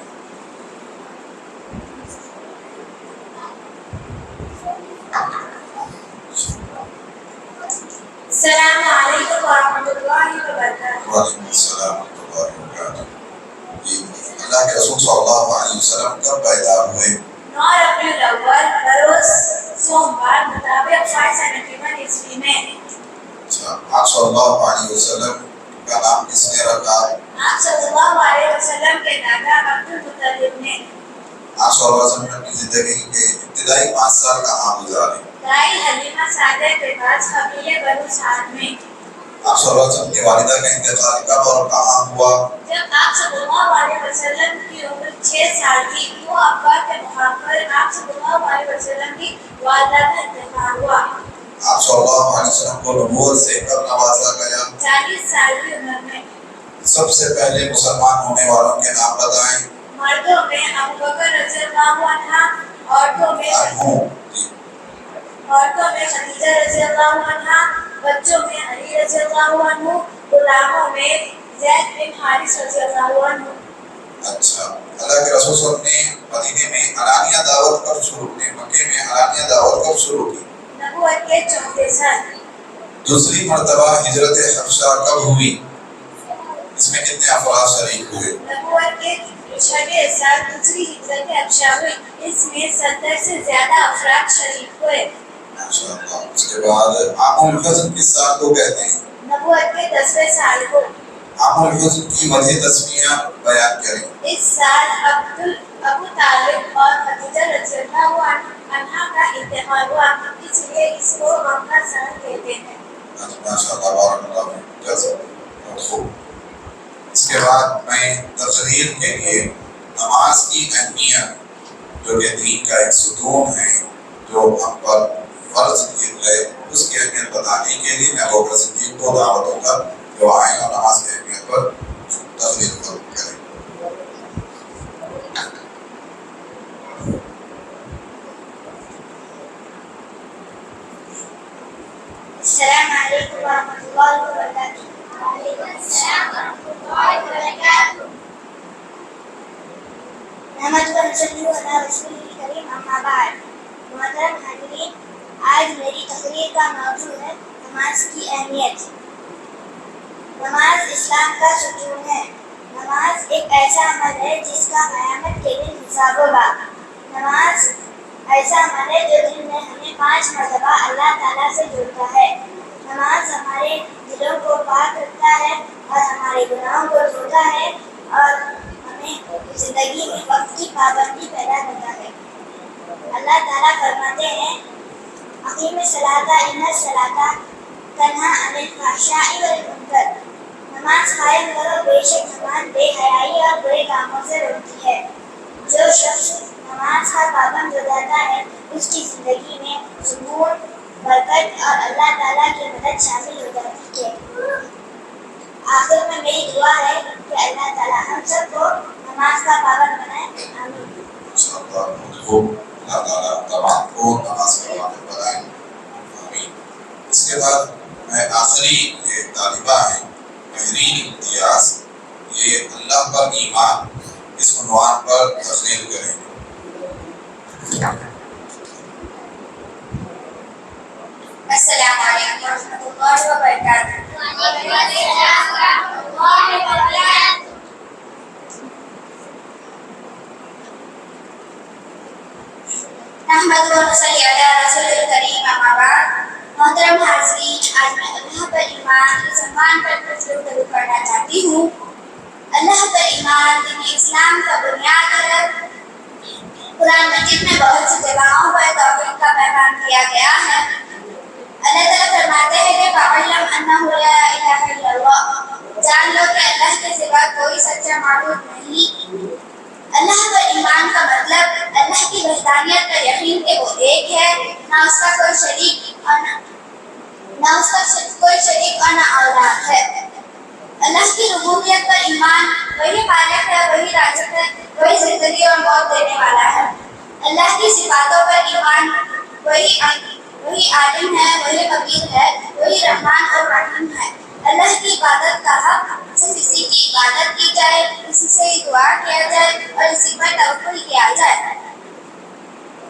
السلام علیکم ورحمۃ اللہ وبرکاتہ. وعلیکم السلام ورحمۃ اللہ وبرکاتہ. جی اللہ کے رسول صلی اللہ علیہ وسلم کب پیدا ہوئے؟ 9 ربیع الاول بروز سوموار مطابق 591 عیسوی میں. اچھا، آپ صلی اللہ علیہ وسلم کا نام کس نے رکھا؟ آپ صلی اللہ علیہ وسلم کے دادا عبد المطلب نے. آپ صلی اللہ علیہ وسلم نے اپنی زندگی کے ابتدائی 5 سال کہاں گزارے؟ دائی حلیمہ سعدیہ کے پاس قبیلے بنو سعد میں. آپ صلی اللہ علیہ وسلم کی والدہ کا انتقال کب اور کہاں ہوا؟ جب آپ صلی اللہ علیہ وسلم کی عمر 6 سال تھی تو ابا کے مقام پر آپ صلی اللہ علیہ وسلم کی والدہ کا انتقال ہوا. آپ صلی اللہ علیہ وسلم کو نبوت سے کب نوازا گیا؟ 40 سال کی عمر میں. سب سے پہلے مسلمان ہونے والوں کے نام بتائیں. مردوں میں ابو بکر رضی اللہ عنہ، عورتوں میں خدیجہ رضی اللہ عنہ، بچوں میں علی رضی اللہ عنہ، غلاموں میں زید بن حارث رضی اللہ عنہ. اچھا، اللہ کے رسول صلی اللہ علیہ وسلم نے مدینے میں علانیہ دعوت کب شروع کی؟ مکے میں علانیہ دعوت کب شروع کی؟ نبوت کے 34 سال. دوسری مرتبہ ہجرت حبشہ کب ہوئی؟ اس میں کتنے افراد شریک ہوئے؟ نبوت کے 6 سال دوسری ہجرت حبشہ ہوئی. اس میں 70 سے زیادہ افراد شریک ہوئے. ماشاءاللہ. اس کے بعد عام الحزن کس سال کو کہتے ہیں؟ نبوت کے 10ویں سال کو. عام الحزن کی وجہ تسمیہ بیان کریں. اس سال ابو طالب اور خدیجہ رضی اللہ عنہ کا انتقال ہوا، اس لیے اس کو غم کا سال کہتے ہیں. ماشاءاللہ، بارک اللہ فیک. جزاک اللہ خوب. اس کے بعد میں تقریر کے لیے نماز کی اہمیت جو کہ دین کا ایک ستون ہے جو ہم پر فرض کیے گئے، اس کی اہمیت بتانے کے لیے میں ابو بکر صدیق کو دعوت دوں گا کہ وہ آئیں اور نماز کی اہمیت پر تقریر کریں. السلام علیکم ورحمۃ اللہ وبرکاتہ. وعلیکم السلام ورحمۃ اللہ وبرکاتہ. نحمد و نصلی علی رسول کریم، اما بعد. محترم حاضرین، آج میری تقریر کا موضوع ہے نماز کی اہمیت. نماز اسلام کا ستون ہے. نماز ایک ایسا عمل ہے جس کا قیامت کے دن حساب ہوگا. نماز ایسا عمل ہے جو دن میں ہمیں 5 مرتبہ اللہ تعالیٰ سے جڑتا ہے. نماز ہمارے دلوں کو پاک رکھتا ہے اور ہمارے گناہوں کو دھوتا ہے اور ہمیں زندگی میں وقت کی پابندی پیدا کرتا ہے. اللہ تعالیٰ فرماتے ہیں اقیم الصلاۃ ان الصلاۃ تنہی عن الفحشاء والمنکر. نماز قائم کرو، بے شک نماز بے حیائی اور برے کاموں سے روکتی ہے. جو شخص نماز کا پابند ہو جاتا ہے اس کی زندگی میں سکون، برکت اور اللہ تعالیٰ کی مدد شامل ہو جاتی ہے. آخر میں میری دعا ہے کہ اللہ تعالیٰ ہم سب کو نماز کا پابند بنائے. آمین. اللہ تعالیٰ تمام کو نماز کا پابند بنائے. آمین. اس کے بعد میں آخری طالبہ ہیں مہرین امتیاز، یہ اللہ پر ایمان اس عنوان پر تقریر کریں. السلام علیکم ورحمۃ اللہ وبرکاتہ. نحمد و نصلی علی رسول الکریم، اما بعد. محترم حاضرین، آج میں اللہ پر ایمان اس عنوان پر کچھ گفتگو کرنا چاہتی ہوں. اللہ پر ایمان دین اسلام کا بنیاد ہے. قرآن مجید میں بہت سی جگہوں پر توحید کا پیغام دیا گیا ہے. اللہ تعالیٰ فرماتے ہیں کہ فَاعْلَمْ أَنَّهُ لَا إِلَٰهَ إِلَّا اللَّهُ. جان لو کہ اللہ کے سوا کوئی سچا معبود نہیں. اللہ پر ایمان کا مطلب اللہ کی وحدانیت کا یقین کہ وہ ایک ہے، نہ اس کا کوئی شریک اور نہ اولاد ہے. اللہ کی ربوبیت پر ایمان، وہی خالق ہے، وہی رازق ہے، وہی زندگی اور موت دینے والا ہے. اللہ کی صفاتوں پر ایمان، وہی عالم ہے، وہی خبیر ہے، وہی رحمان اور رحیم ہے۔ اللہ کی عبادت کا حق صرف اسی کی عبادت کی جائے، اسی سے دعا کیا جائے اور اسی پر توکل کیا جائے۔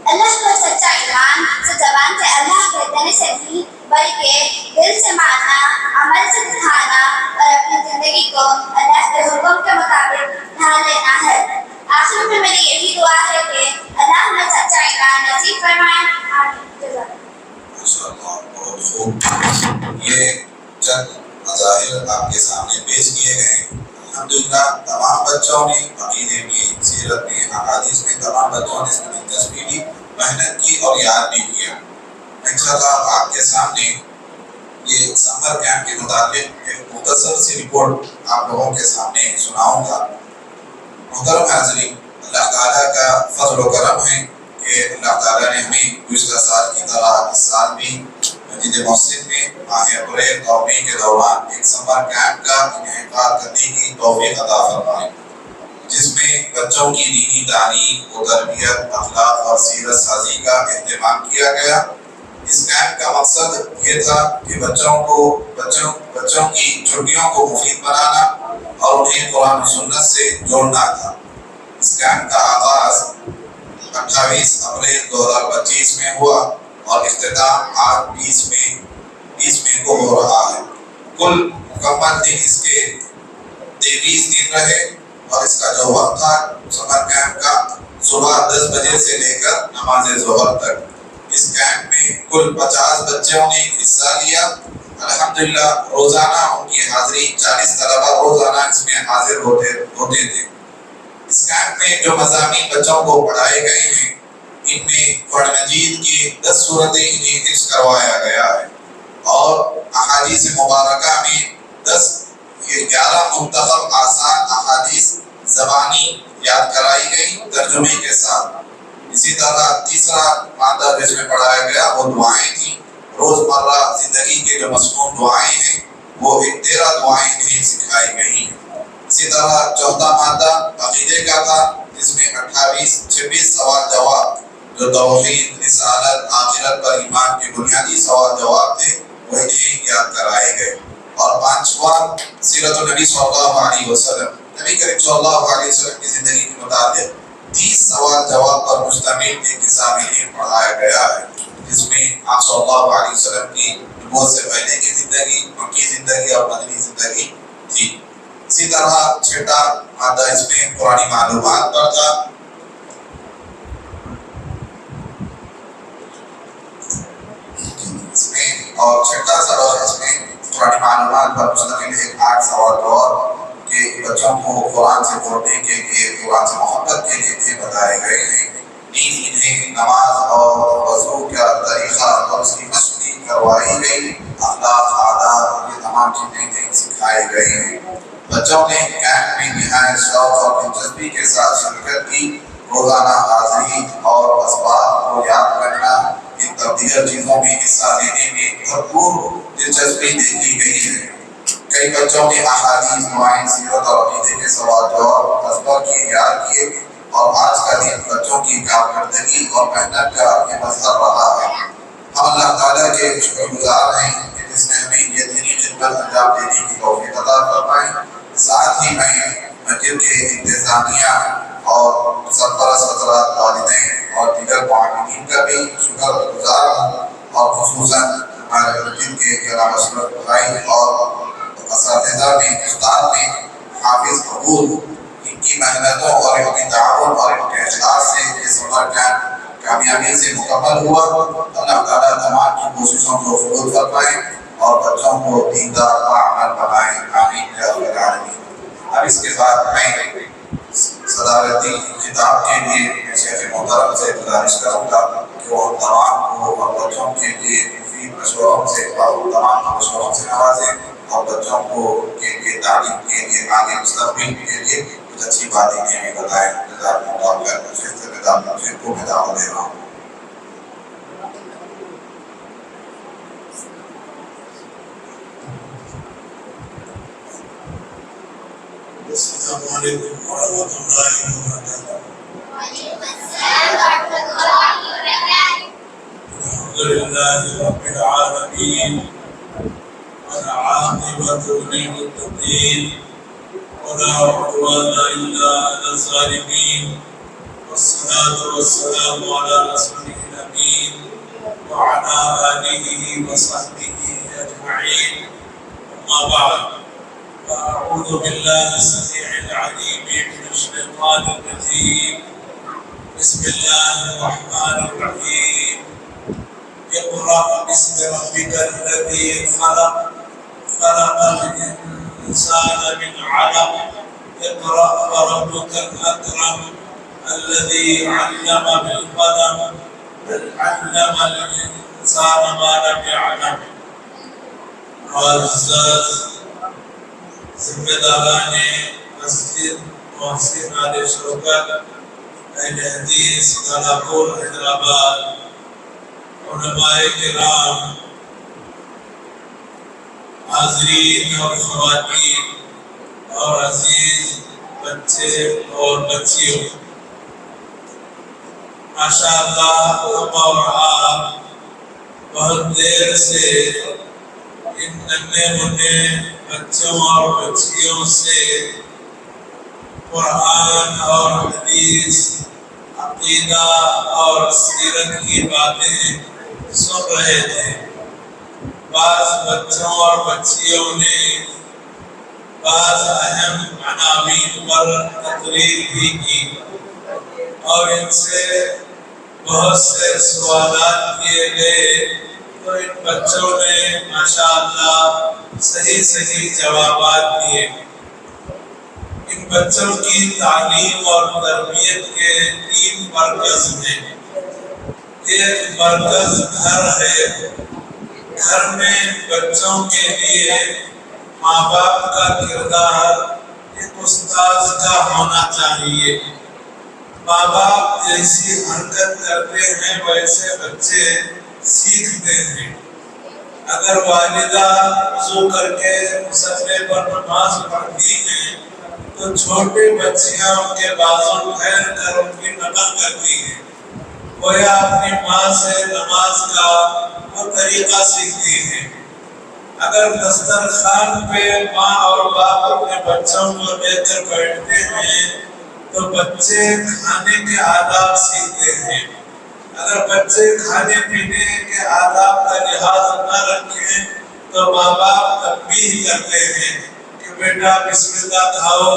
اللہ پر سچا ایمان سے زبان سے اللہ کے کہنے سے نہیں بلکہ دل سے ماننا، عمل سے دکھانا اور اپنی زندگی کو اللہ کے حکم کے مطابق ڈھال لینا ہے۔ آخر میں میری یہی دعا ہے کہ اللہ ہمیں سچا ایمان نصیب فرمائے۔ آمین۔ ماشاءاللہ، بہت خوب۔ یہ چند مظاہر آپ کے سامنے پیش کیے گئے ہیں۔ الحمدللہ تمام بچوں نے عقیدے میں، سیرت میں، احادیث میں تمام بچوں نے اس میں دلچسپی لی، محنت کی اور یاد بھی کیا۔ انشاءاللہ آپ کے سامنے یہ سمر کیمپ کے متعلق ایک مختصر سی رپورٹ آپ لوگوں کے سامنے سناؤں گا۔ محترم حاضرین، اللہ تعالیٰ کا فضل و کرم ہے کہ اللہ تعالیٰ نے ہمیں گزشتہ سال کی طرح اس سال بھی مسجد محسن میں ماہ اپریل اور مئی کے دوران ایک سمر کیمپ کا انعقاد کرنے کی توفیق عطا فرمائی، جس میں بچوں کی دینی تعلیم و تربیت، اخلاق اور سیرت سازی کا اہتمام کیا گیا۔ اس کیمپ کا مقصد یہ تھا کہ بچوں کی چھٹیوں کو مفید بنانا اور انہیں قرآن و سنت سے جوڑنا تھا۔ اس کیمپ کا آغاز 28 اپریل 2025 میں ہوا اور اختتام آج 20 مئی کو ہو رہا ہے۔ کل مکمل دن اس کے 23 دن رہے اور اس کا جو وقت تھا سمر کیمپ کا صبح 10 بجے سے لے کر نماز ظہر تک۔ اس کیمپ میں کل 50 بچوں نے حصہ لیا۔ الحمدللہ روزانہ ان کی حاضری 40 طلبہ روزانہ اس میں حاضر ہوتے تھے۔ اس کیمپ میں جو مضامین بچوں کو پڑھائے گئے ہیں، ان میں قرآن مجید کی 10 سورتیں انہیں حفظ کروایا گیا ہے اور احادیث مبارکہ میں 11 منتخب آسان احادیث زبانی یاد کرائی گئی ترجمے کے ساتھ۔ اسی طرح تیسرا مادہ جس میں پڑھایا گیا وہ دعائیں تھیں۔ روزمرہ زندگی کے جو مصنون دعائیں ہیں وہ 13 دعائیں انہیں سکھائی گئی ہیں۔ اسی طرح چوتھا مادہ عقیدے کا تھا، جس میں 26 سوال جواب جو توحید، رسالت، آخرت پر ایمان کے بنیادی سوال جواب تھے وہ انہیں یاد کرائے گئے۔ اور 5واں سیرت النبی صلی اللہ علیہ وسلم، نبی کریم صلی اللہ علیہ وسلم کی زندگی کے متعلق 30 سوال جواب پر مشتمل ایک نصاب علم پڑھایا گیا ہے، جس میں آپ صلی اللہ علیہ وسلم کی نبوت سے پہلے کی زندگی، مکی زندگی اور مدنی زندگی تھی۔ اسی طرح چھٹا مادہ اس میں پرانی معلومات پر تھا۔ اور چھٹا سبق اس میں پرانی معلومات پر مشتمل ایک 8 سوال جواب کہ بچوں کو قرآن سے پڑھنے کے لیے، قرآن سے محبت کے لیے بتائے گئے ہیں۔ نیز انہیں نماز اور وضو کا طریقہ اور اس کی مشق کروائی گئی، اخلاق، آداب، یہ تمام چیزیں سکھائی گئی ہیں۔ بچوں نے کیمپ میں نہایت شوق اور دلچسپی کے ساتھ شرکت کی۔ روزانہ حاضری اور اسباب کو یاد کرنا، ان تبدیل چیزوں میں حصہ لینے میں بھرپور دلچسپی دیکھی گئی ہے۔ کئی بچوں نے احادیث، دعائیں، سیرت اور عقیدے کے سوال جواب اسباب کیے، یاد کیے اور آج کا دن بچوں کی کارکردگی اور محنت کا یہ مظہر رہا ہے۔ ہم اللہ تعالیٰ کے شکر گزار ہیں کہ جس نے ہمیں یہ دینی خدمت انجام دینے کی توفیق عطا فرمائی۔ ساتھ ہی میں مسجد کے انتظامیہ اور سرپرست حضرات، والدین اور دیگر معاونین کا بھی شکر گزار ہوں، اور خصوصاً ہمارے مسجد کے جناب اشرف بھائی اور اساتذہ میں، استاد میں، حافظ قبول، ان کی محنتوں اور ان کی تعاون اور ان کے اخلاص سے یہ سمر کیمپ کامیابی سے مکمل ہوا۔ اللہ تعالیٰ تمام کی کوششوں کو قبول فرمائے اور بچوں کو دیندار باعمل بنائے۔ آمین یا رب العالمین۔ اب اس کے بعد میں صدارتی خطاب کے لیے شیخ محترم سے گزارش کروں گا کہ وہ تمام کو اور بچوں کے لیے مفید مشوروں سے نوازیں اور بچوں کو کے لیے تعلیم کے لیے آگے مستقبل کے لیے کچھ اچھی باتیں ہمیں بتائیں۔ جزاکم اللہ خیر۔ شیخ سے میں دعوت دے رہا ہوں۔ السلام علیکم ورحمۃ اللہ وبرکاتہ۔ وعلیکم السلام ورحمۃ اللہ وبرکاتہ۔ الحمدللہ لله رب العالمين والعاقبة للمتقين ولا عدوان إلا على الظالمين والصلاة والسلام على رسوله الأمين وعلى آله وصحبه أجمعين. أما بعد، فأعوذ بالله السميع العليم من الشيطان الرجيم. بسم الله الرحمن الرحيم. اقرأ باسم ربك الذي خلق الإنسان من علق. اقرأ وربك الأكرم الذي علم بالقلم علم الإنسان ما لم يعلم. معزز ذمہ داران مسجد محسن علی شوکت اہل حدیث کالاپور حیدرآباد، علماء کرام، حاضرین اور خواتین اور عزیز بچے اور بچیوں، ماشاء اللہ ہم اور آپ بہت دیر سے ان ننھے منھے بچوں اور بچیوں سے قرآن اور حدیث، عقیدہ اور سیرت کی باتیں سن رہے تھے۔ بعض بچوں اور بچیوں نے بعض اہم عناوین پر تقریر بھی کی اور ان سے بہت سے سوالات کیے گئے، تو ان بچوں نے ماشاءاللہ صحیح جوابات دیے۔ ان بچوں کی تعلیم اور تربیت کے 3 مرکز ہیں۔ ایک مرکز گھر ہے۔ گھر میں بچوں کے لیے ماں باپ کا کردار ایک استاذ کا ہونا چاہیے۔ ماں باپ جیسی حرکت کرتے ہیں ویسے بچے سیکھتے ہیں۔ اگر والدہ وضو کر کے مصلے پر نماز پڑھتی ہیں تو چھوٹے بچیاں ان کے بازو پھیر کر ان کی نقل کرتی ہیں، گویا اپنی ماں سے نماز کا وہ طریقہ سیکھتی ہیں۔ اگر دسترخوان پہ ماں اور باپ اپنے بچوں کو لے کر بیٹھتے ہیں تو بچے کھانے کے آداب سیکھتے ہیں۔ اگر بچے کھانے پینے کے آداب کا لحاظ نہ رکھیں تو ماں باپ تنبیہ کرتے ہیں کہ بیٹا بسم اللہ کھاؤ،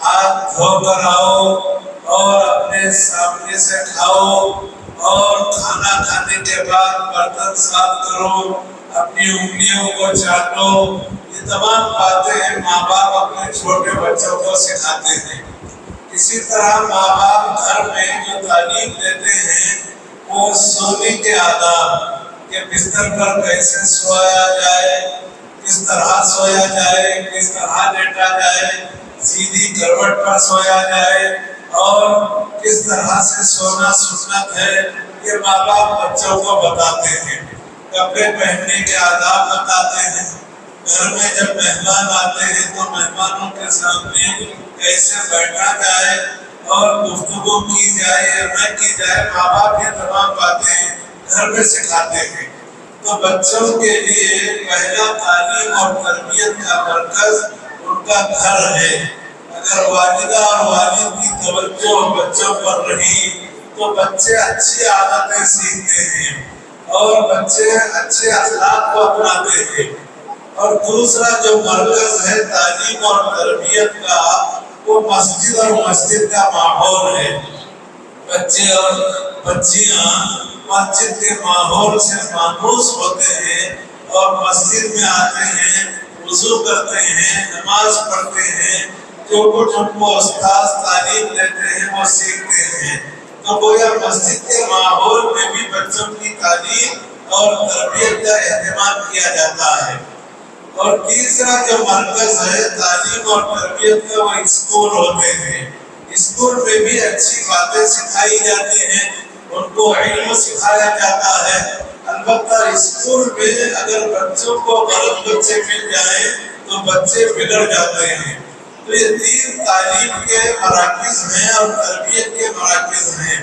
ہاتھ دھو کر آؤ اور اپنے سامنے سے کھاؤ، اور کھانا کھانے کے بعد برتن صاف کرو، اپنی انگلیوں کو چاٹو۔ یہ تمام باتیں ماں باپ اپنے چھوٹے بچوں کو سکھاتے ہیں۔ اسی طرح ماں باپ گھر میں جو تعلیم دیتے ہیں وہ سونے کے آداب، کہ بستر پر کیسے سویا جائے، کس طرح سویا جائے، کس طرح لیٹا جائے، سیدھی کروٹ پر سویا جائے اور کس طرح سے سونا سنت ہے، یہ ماں باپ بچوں کو بتاتے ہیں۔ کپڑے پہننے کے آداب بتاتے ہیں۔ گھر میں جب مہمان آتے ہیں تو مہمانوں کے سامنے کیسے بیٹھا جائے اور گفتگو کی جائے یا نہ کی جائے، ماں باپ یہ تمام باتیں گھر میں سکھاتے ہیں۔ تو بچوں کے لیے پہلا تعلیم اور تربیت کا مرکز ان کا گھر ہے۔ اگر والدہ اور والد کی توجہ بچوں پر رہی تو بچے اچھی عادتیں سیکھتے ہیں اور بچے اچھے اخلاق کو اپناتے ہیں۔ اور دوسرا جو مرکز ہے تعلیم اور تربیت کا، وہ مسجد اور مسجد کا ماحول ہے۔ بچے اور بچیاں مسجد کے ماحول سے مانوس ہوتے ہیں اور مسجد میں آتے ہیں، وضو کرتے ہیں، نماز پڑھتے ہیں، جو کچھ ان کو استاذ تعلیم دیتے ہیں وہ سیکھتے ہیں۔ تو گویا مسجد کے ماحول میں بھی بچوں کی تعلیم اور تربیت کا اہتمام کیا جاتا ہے۔ اور تیسرا جو مرکز ہے تعلیم اور تربیت کا، وہ اسکول ہوتے ہیں۔ اسکول میں بھی اچھی باتیں سکھائی جاتی ہیں، ان کو علم سکھایا جاتا ہے۔ البتہ اسکول میں اگر بچوں کو غلط بچے مل جائیں تو بچے بگڑ جاتے ہیں۔ تو یہ 3 تعلیم کے مراکز ہیں اور تربیت کے مراکز ہیں۔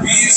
20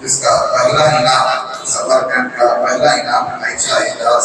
جس کا پہلا انعام سفر کیمپ کا پہلا انعام عائشہ اعجاز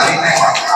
علی نے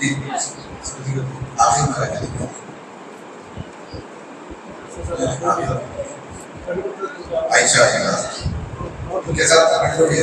جی آخر میں رکھ دیا عائشہ اعجاز ان کے ساتھ کمنٹ ہو گیا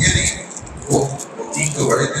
یہ نہیں وہ تین تو بڑے تھے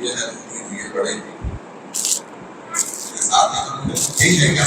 یہ ہے یہ بڑے ساتھ میں یہی ہے کیا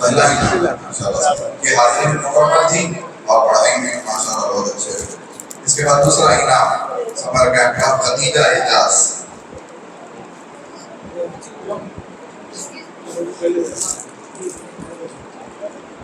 پہلا انعام ماشاءاللہ یہ حاضری میں مکمل تھی اور پڑھائی میں ماشاءاللہ بہت اچھے ہوئے. اس کے بعد دوسرا انعام سمر کیمپ کا خدیجہ اعجاز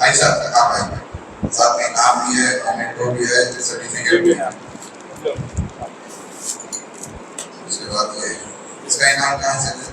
عائشہ آپ ہیں ساتھ میں انعام بھی ہے کمنٹو بھی ہے سرٹیفکیٹ بھی ہے. اس کے بعد یہ اس کا انعام کہاں سے دیتا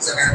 سیکنڈ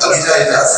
خدیجہ اعجاز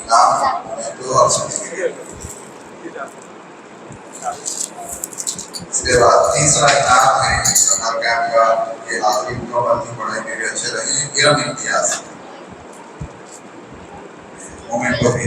انعام کمنٹو اور سرٹیفکیٹ. اس کے بعد تیسرا انعام ہے سمر کیمپ کا یہ آخری مکمل تھی پڑھائی میں بھی اچھے رہے ارم امتیاز مومنٹ کو بھی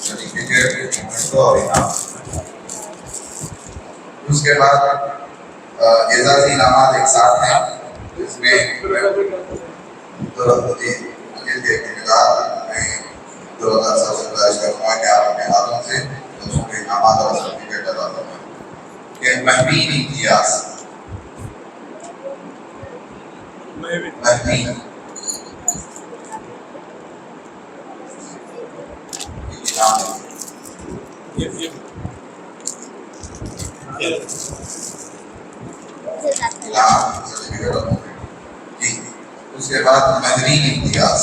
سرٹیفکیٹ مومنٹ کو اور انعام. اس کے بعد اعزازی انعامات ایک ساتھ ہیں جس میں درختی مجید کے اقتدار میں 2000 سال سے گزارش کرتا ہوں کہ آپ اپنے ہاتھوں سے دوسروں کے انعامات اور سرٹیفکیٹ ادا کریں کہ محمین امتیاز محمین انعام انعام سرٹیفکیٹ اور مومنٹ. جی اس کے بعد مہرین امتیاز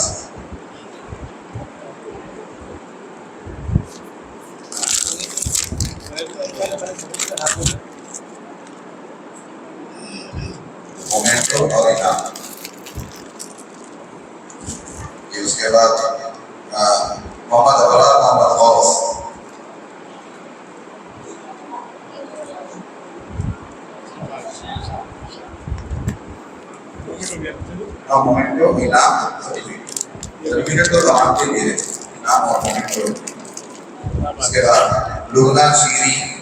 مومنٹو اور انعام. اس کے بعد محمد ابرار محمد غوث مومنٹو انعام سرٹیفکیٹ تو تمام کے لیے انعام اور مومنٹو. اس کے بعد لبنان شیری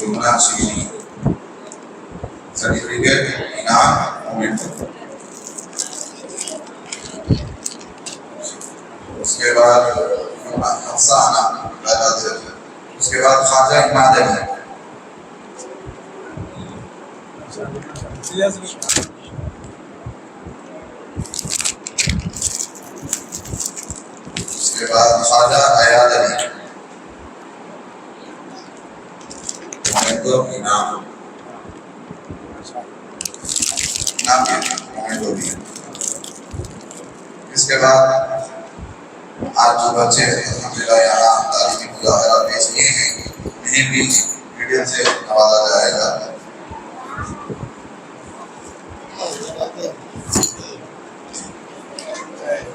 لبنان شیری سرٹیفکیٹ انعام مومنٹو. اس کے بعد حفصہ اس کے بعد خواجہ عماد علی اس کے بعد خواجہ ایاد علی مومنٹو انعام انعام کے مومنٹو بھی. اس کے بعد آج جو بچے الحمدللہ یہاں تعلیمی مظاہرہ پیش کیے ہیں انہیں بھی میڈیا سے نوازا جائے گا.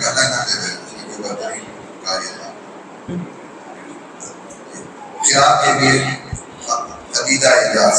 پہلا نہ دے کوئی بہترین کاریہ تھا. قرآن کے لیے خدیجہ اعجاز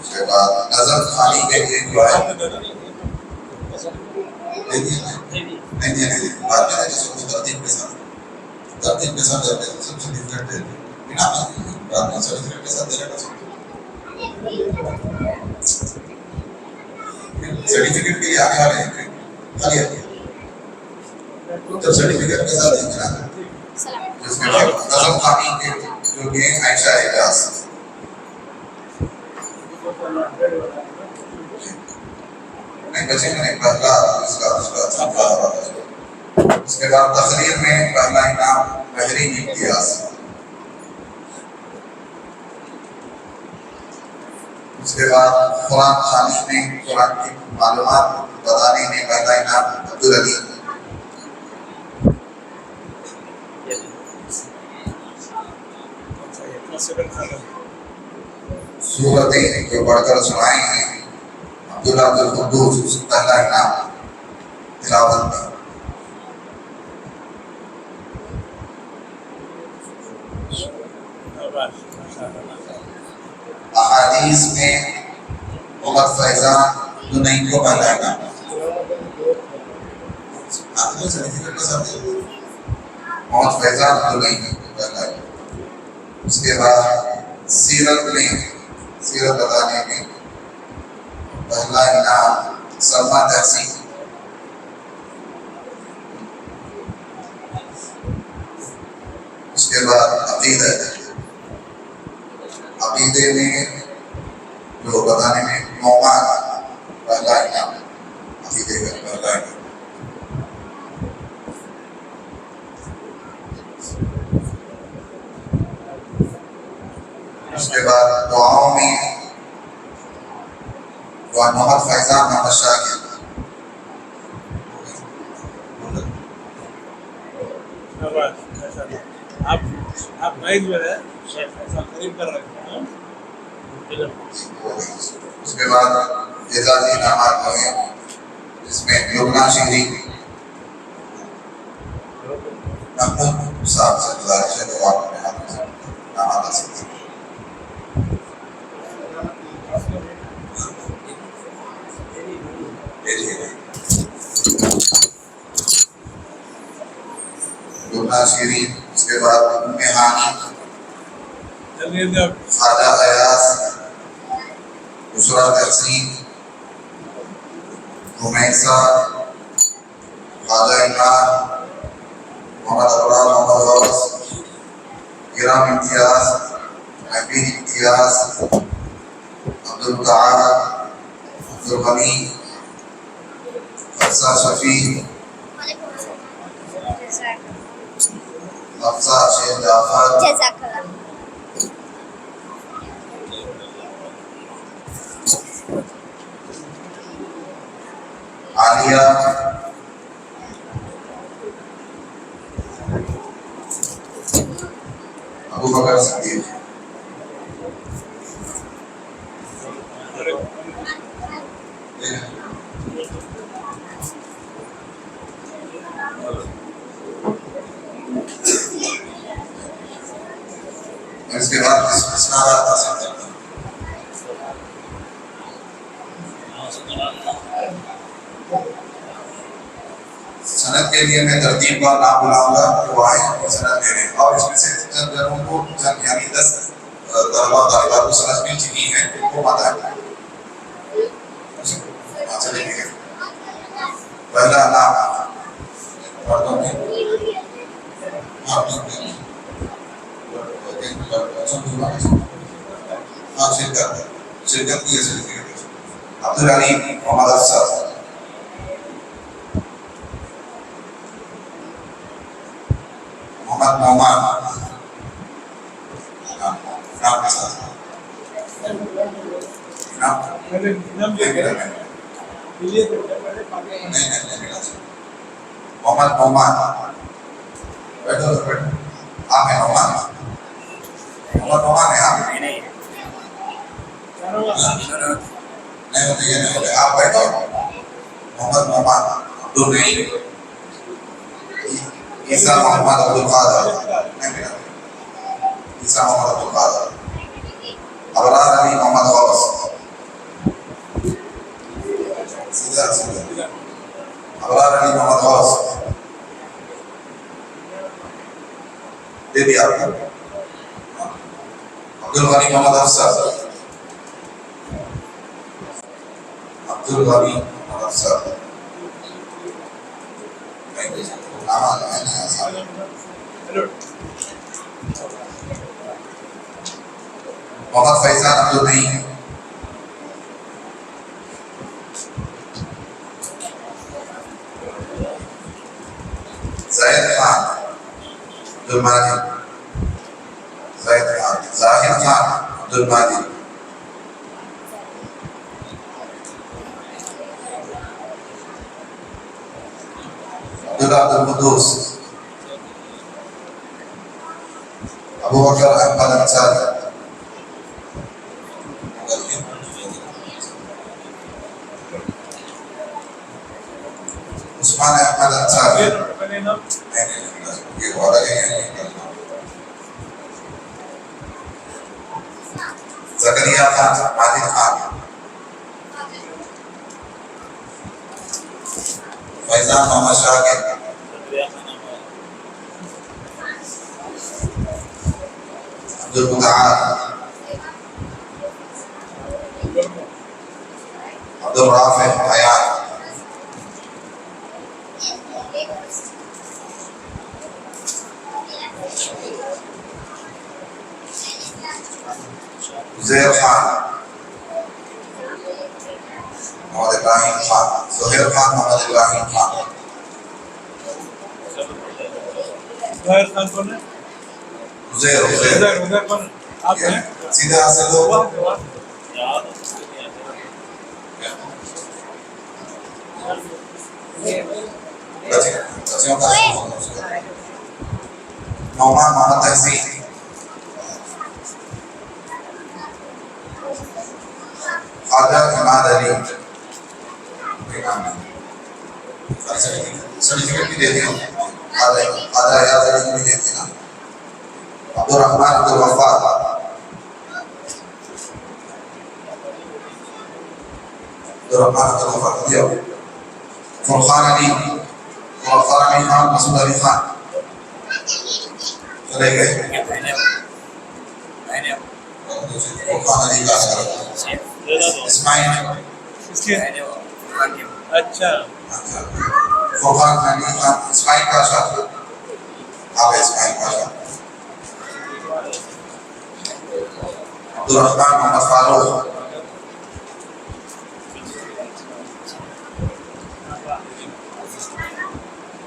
اس کے بعد نظم خانی کے لیے جو ہے نہیں بعد میں جس کو ترتیب کے ساتھ سب سرٹیفکیٹ دے بنا بعد میں سرٹیفکیٹ کے ساتھ دے رہا سرٹیفکیٹ کے لیے آگے آ رہے ہیں خالی جب سرٹیفکیٹ کے ساتھ دیکھنا جس کے بعد نظم خانی کے جو کہ عائشہ اعجاز نہیں بچے میں نے پہلا اس کا اس کے بعد تقریر میں پہلا انعام بہترین امتیاز. اس کے بعد قرآن خوانی میں قرآن کی معلومات بتانے میں پہلا انعام عبدالعلی. سورتیں جو پڑھ کر سنائی ہیں عبداللہ عبدالقدوس اس کا پہلا انعام تلاوت میں. احادیث میں محمد فیضان دنئی کو پہلا انعام. محمد فیضان دنئی کو پہلا انعام. اس کے بعد سیرت میں سیرت بتانے میں پہلا انعام سلمہ تحسین. اس کے بعد عقیدے میں جو بتانے میں نعمان پہلا انعام عقیدے کا پہلا انعام. اس کے بعد دعاؤں میں دعا محمد فیضان محمد شاکر. آپ مائک جو ہے قریب کر رکھیں. اس کے بعد اعزازی انعامات ہوئے جس میں لبنہ شیری محمود صاحب سے گزارش ہے تو آپ اپنے ہاتھ میں انعامات حاصل کریں. لبنہ شیری. اس کے بعد ام ہانی خواجہ ایاز بشریٰ تحسین رمیسہ خواجہ عمران محمد ابرار محمد غوث کرام امتیاز محبین امتیاز عبدالقعاد عبدالغنی حفصہ شفیع حفصہ شیخ جعفر عالیہ ابو بکر صدیق. اس کے بعد اسنادات حاصل کرتا ہوں. سند کے لیے میں ترتیب پر نام بلاؤں گا کہ وہ آئیں اور سند دے رہے ہیں اور اس میں سے چند جنوں کو چند یعنی 10 طلبہ طالبات کو سند مل چکی ہیں وہ مت آئے. چلے گئے. پہلا نام پڑھوں میں شرکت کی عبدالعلی محمد افسر. محمد نعمان نام کے ساتھ محمد نعمان بیٹھو بیٹھو. آپ ہیں نعمان محمد نعمان ہے. آپ نہیں ہوتے یہ نہیں ہوتے. آپ بیٹھو. محمد نعمان عبدالرحیم عیسیٰ محمد عبدالقادر عیسیٰ محمد عبدالقادر ابرار علی محمد غوث. سیدھا ابرار علی محمد غوث دے دیا آپ کو. عبدالغنی محمد افسر عبدالغنی محمد افسر. محمد فیضان عبدالنعیم الماجد زاهد خان عبد الماجد عبد القدوس ابو بکر احمد انصاری عثمان احمد انصاری یہ والا ہے زکریا خان ماجد خان فیضان محمد شاکر عبد المتعال عبد الرافع حیات زہیر خان محمد ابراہیم خان زہیر خان محمد ابراہیم خان ظاہر خان کون ہے؟ زہیر عزیر کون ہے؟ آپ ہیں؟ سیدھے ہاتھ سے دو بچیوں کا نعمان محمد تحسین خواجہ عماد علی سرٹیفکیٹ بھی دیتے ہیں خواجہ عیاض علی بھی دیتے ہیں نا عبد الرحمن عبد الوفا دیا فرقان علی خان مسعود علی خان چلے گئے فرقان علی کا اسماعیل اس کے اچھا فرقان علی خان اسماعیل پاشا آپ اسماعیل پاشا عبد الرحمن محمد فاروق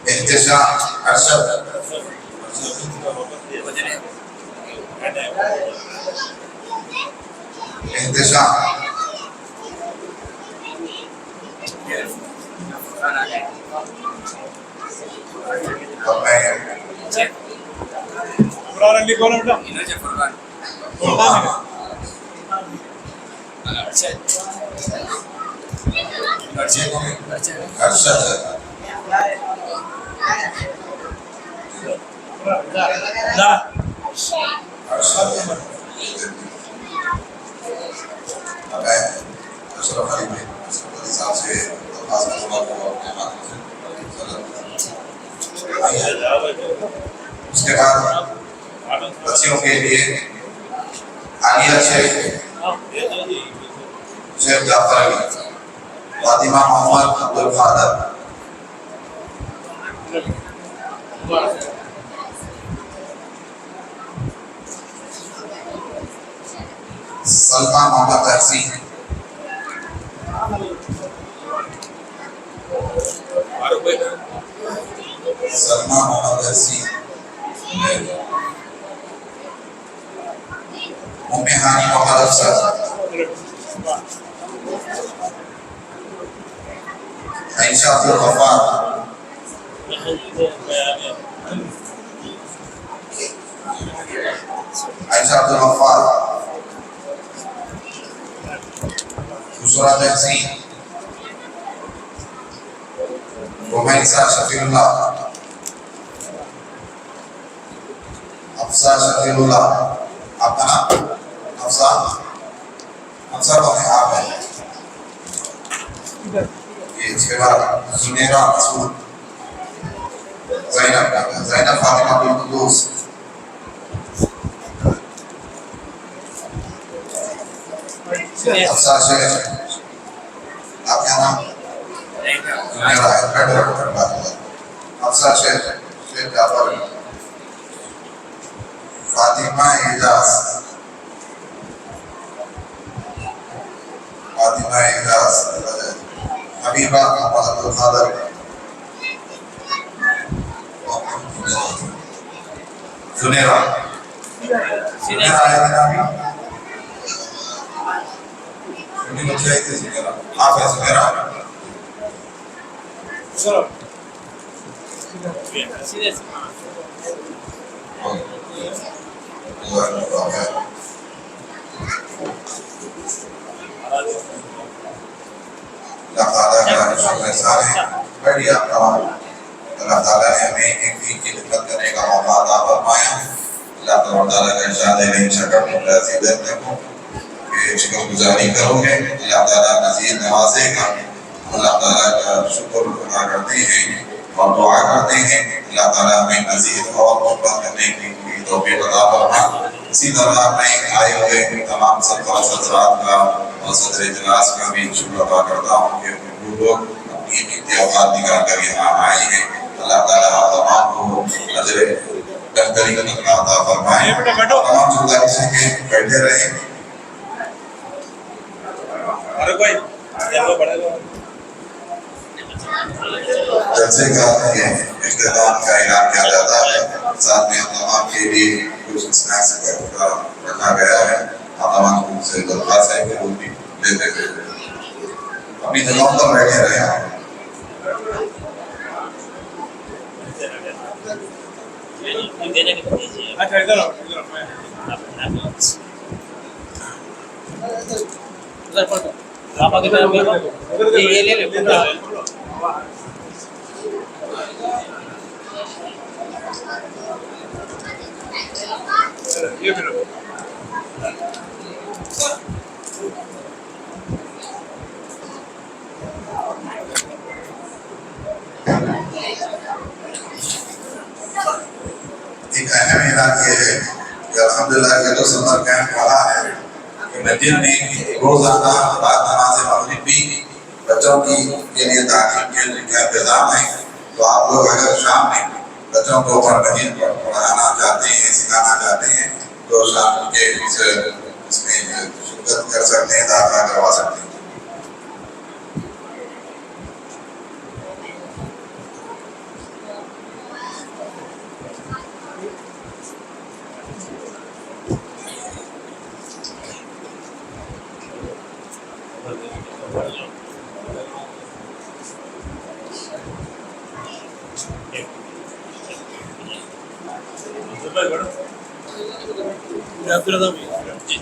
احتشام ارشد احتشام اور میں قرآن علی کون ہے بیٹا؟ قرآن ہے ارشد لا اشرف علی میں صاحب سے درخواست کروں گا وہ اپنے ہاتھوں سے اس کے بعد بچیوں کے لیے عالیہ شیخ جعفر علی فاطمہ محمد عبد القادر سلمہ محمد تحسین سلمہ محمد تحسین ام ہانی محمد افسر عائشہ عبد الغفار عائشہ عبد الغفار بشرا تحسین رمیسہ شفیع اللہ حفصہ شفیع اللہ آپ کا نام حفصہ کون ہے آپ ہیں یہ چھ بار زنیرہ مسعود زینب فاطمہ عبد القدوس حفصہ شیخ آپ کا نام حفصہ شیخ جعفر فاطمہ اعجاز حبیبہ محمد عبد القادر زنیرہ آیا تھا ابھی بچے آئے تھے زنیرہ آپ ہے زنیرہ اللہ تعالیٰ کا شکر احسان ہے بیٹھیے آپ کا اللہ تعالیٰ نے ہمیں ایک دین کی خدمت کرنے کا موقع عطا فرمایا اللہ تعالیٰ کا ارشاد ہے لئن شکرتم لأزیدنکم کہ شکر گزاری کرو گے اللہ تعالیٰ مزید نوازے گا اللہ تعالیٰ کا شکر ادا کرتے ہیں اور دعا کرتے ہیں اللہ تعالیٰ ہمیں مزید اور شکر کرنے کی توفیق عطا فرمائے اسی طرح میں آئے ہوئے تمام صدرات کا اور صدر اجلاس کا بھی شکر ادا کرتا ہوں کہ وہ لوگ اپنی قیمتی اوقات نکال کر یہاں آئے ہیں اللہ تعالیٰ تمام کو نظر بہتری کا عطا فرمائے تمام جو درس ہیں بیٹھے رہیں جلسے کا یہ اختتام کا اعلان کیا جاتا ہے ساتھ میں تمام کے لیے کچھ اسنیکس کا رکھا گیا ہے تمام کو سے درخواست ہے کہ وہ بھی لیتے ہوئے اپنی جگہوں پر بیٹھے رہے ہیں اچھا ادھر آؤ آپ آگے یہ لے لیں یہ پھر ایک اہم اعلان یہ ہے کہ الحمدللہ یہ جو سمر کیمپ رہا ہے کہ مسجد میں روزانہ بعد نماز مغرب بھی بچوں کے لیے تعلیم کا انتظام ہے تو آپ لوگ اگر شام میں بچوں کو پڑھانا چاہتے ہیں سکھانا چاہتے ہیں تو شام کے اس میں شرکت کر سکتے ہیں داخلہ کروا سکتے ہیں جی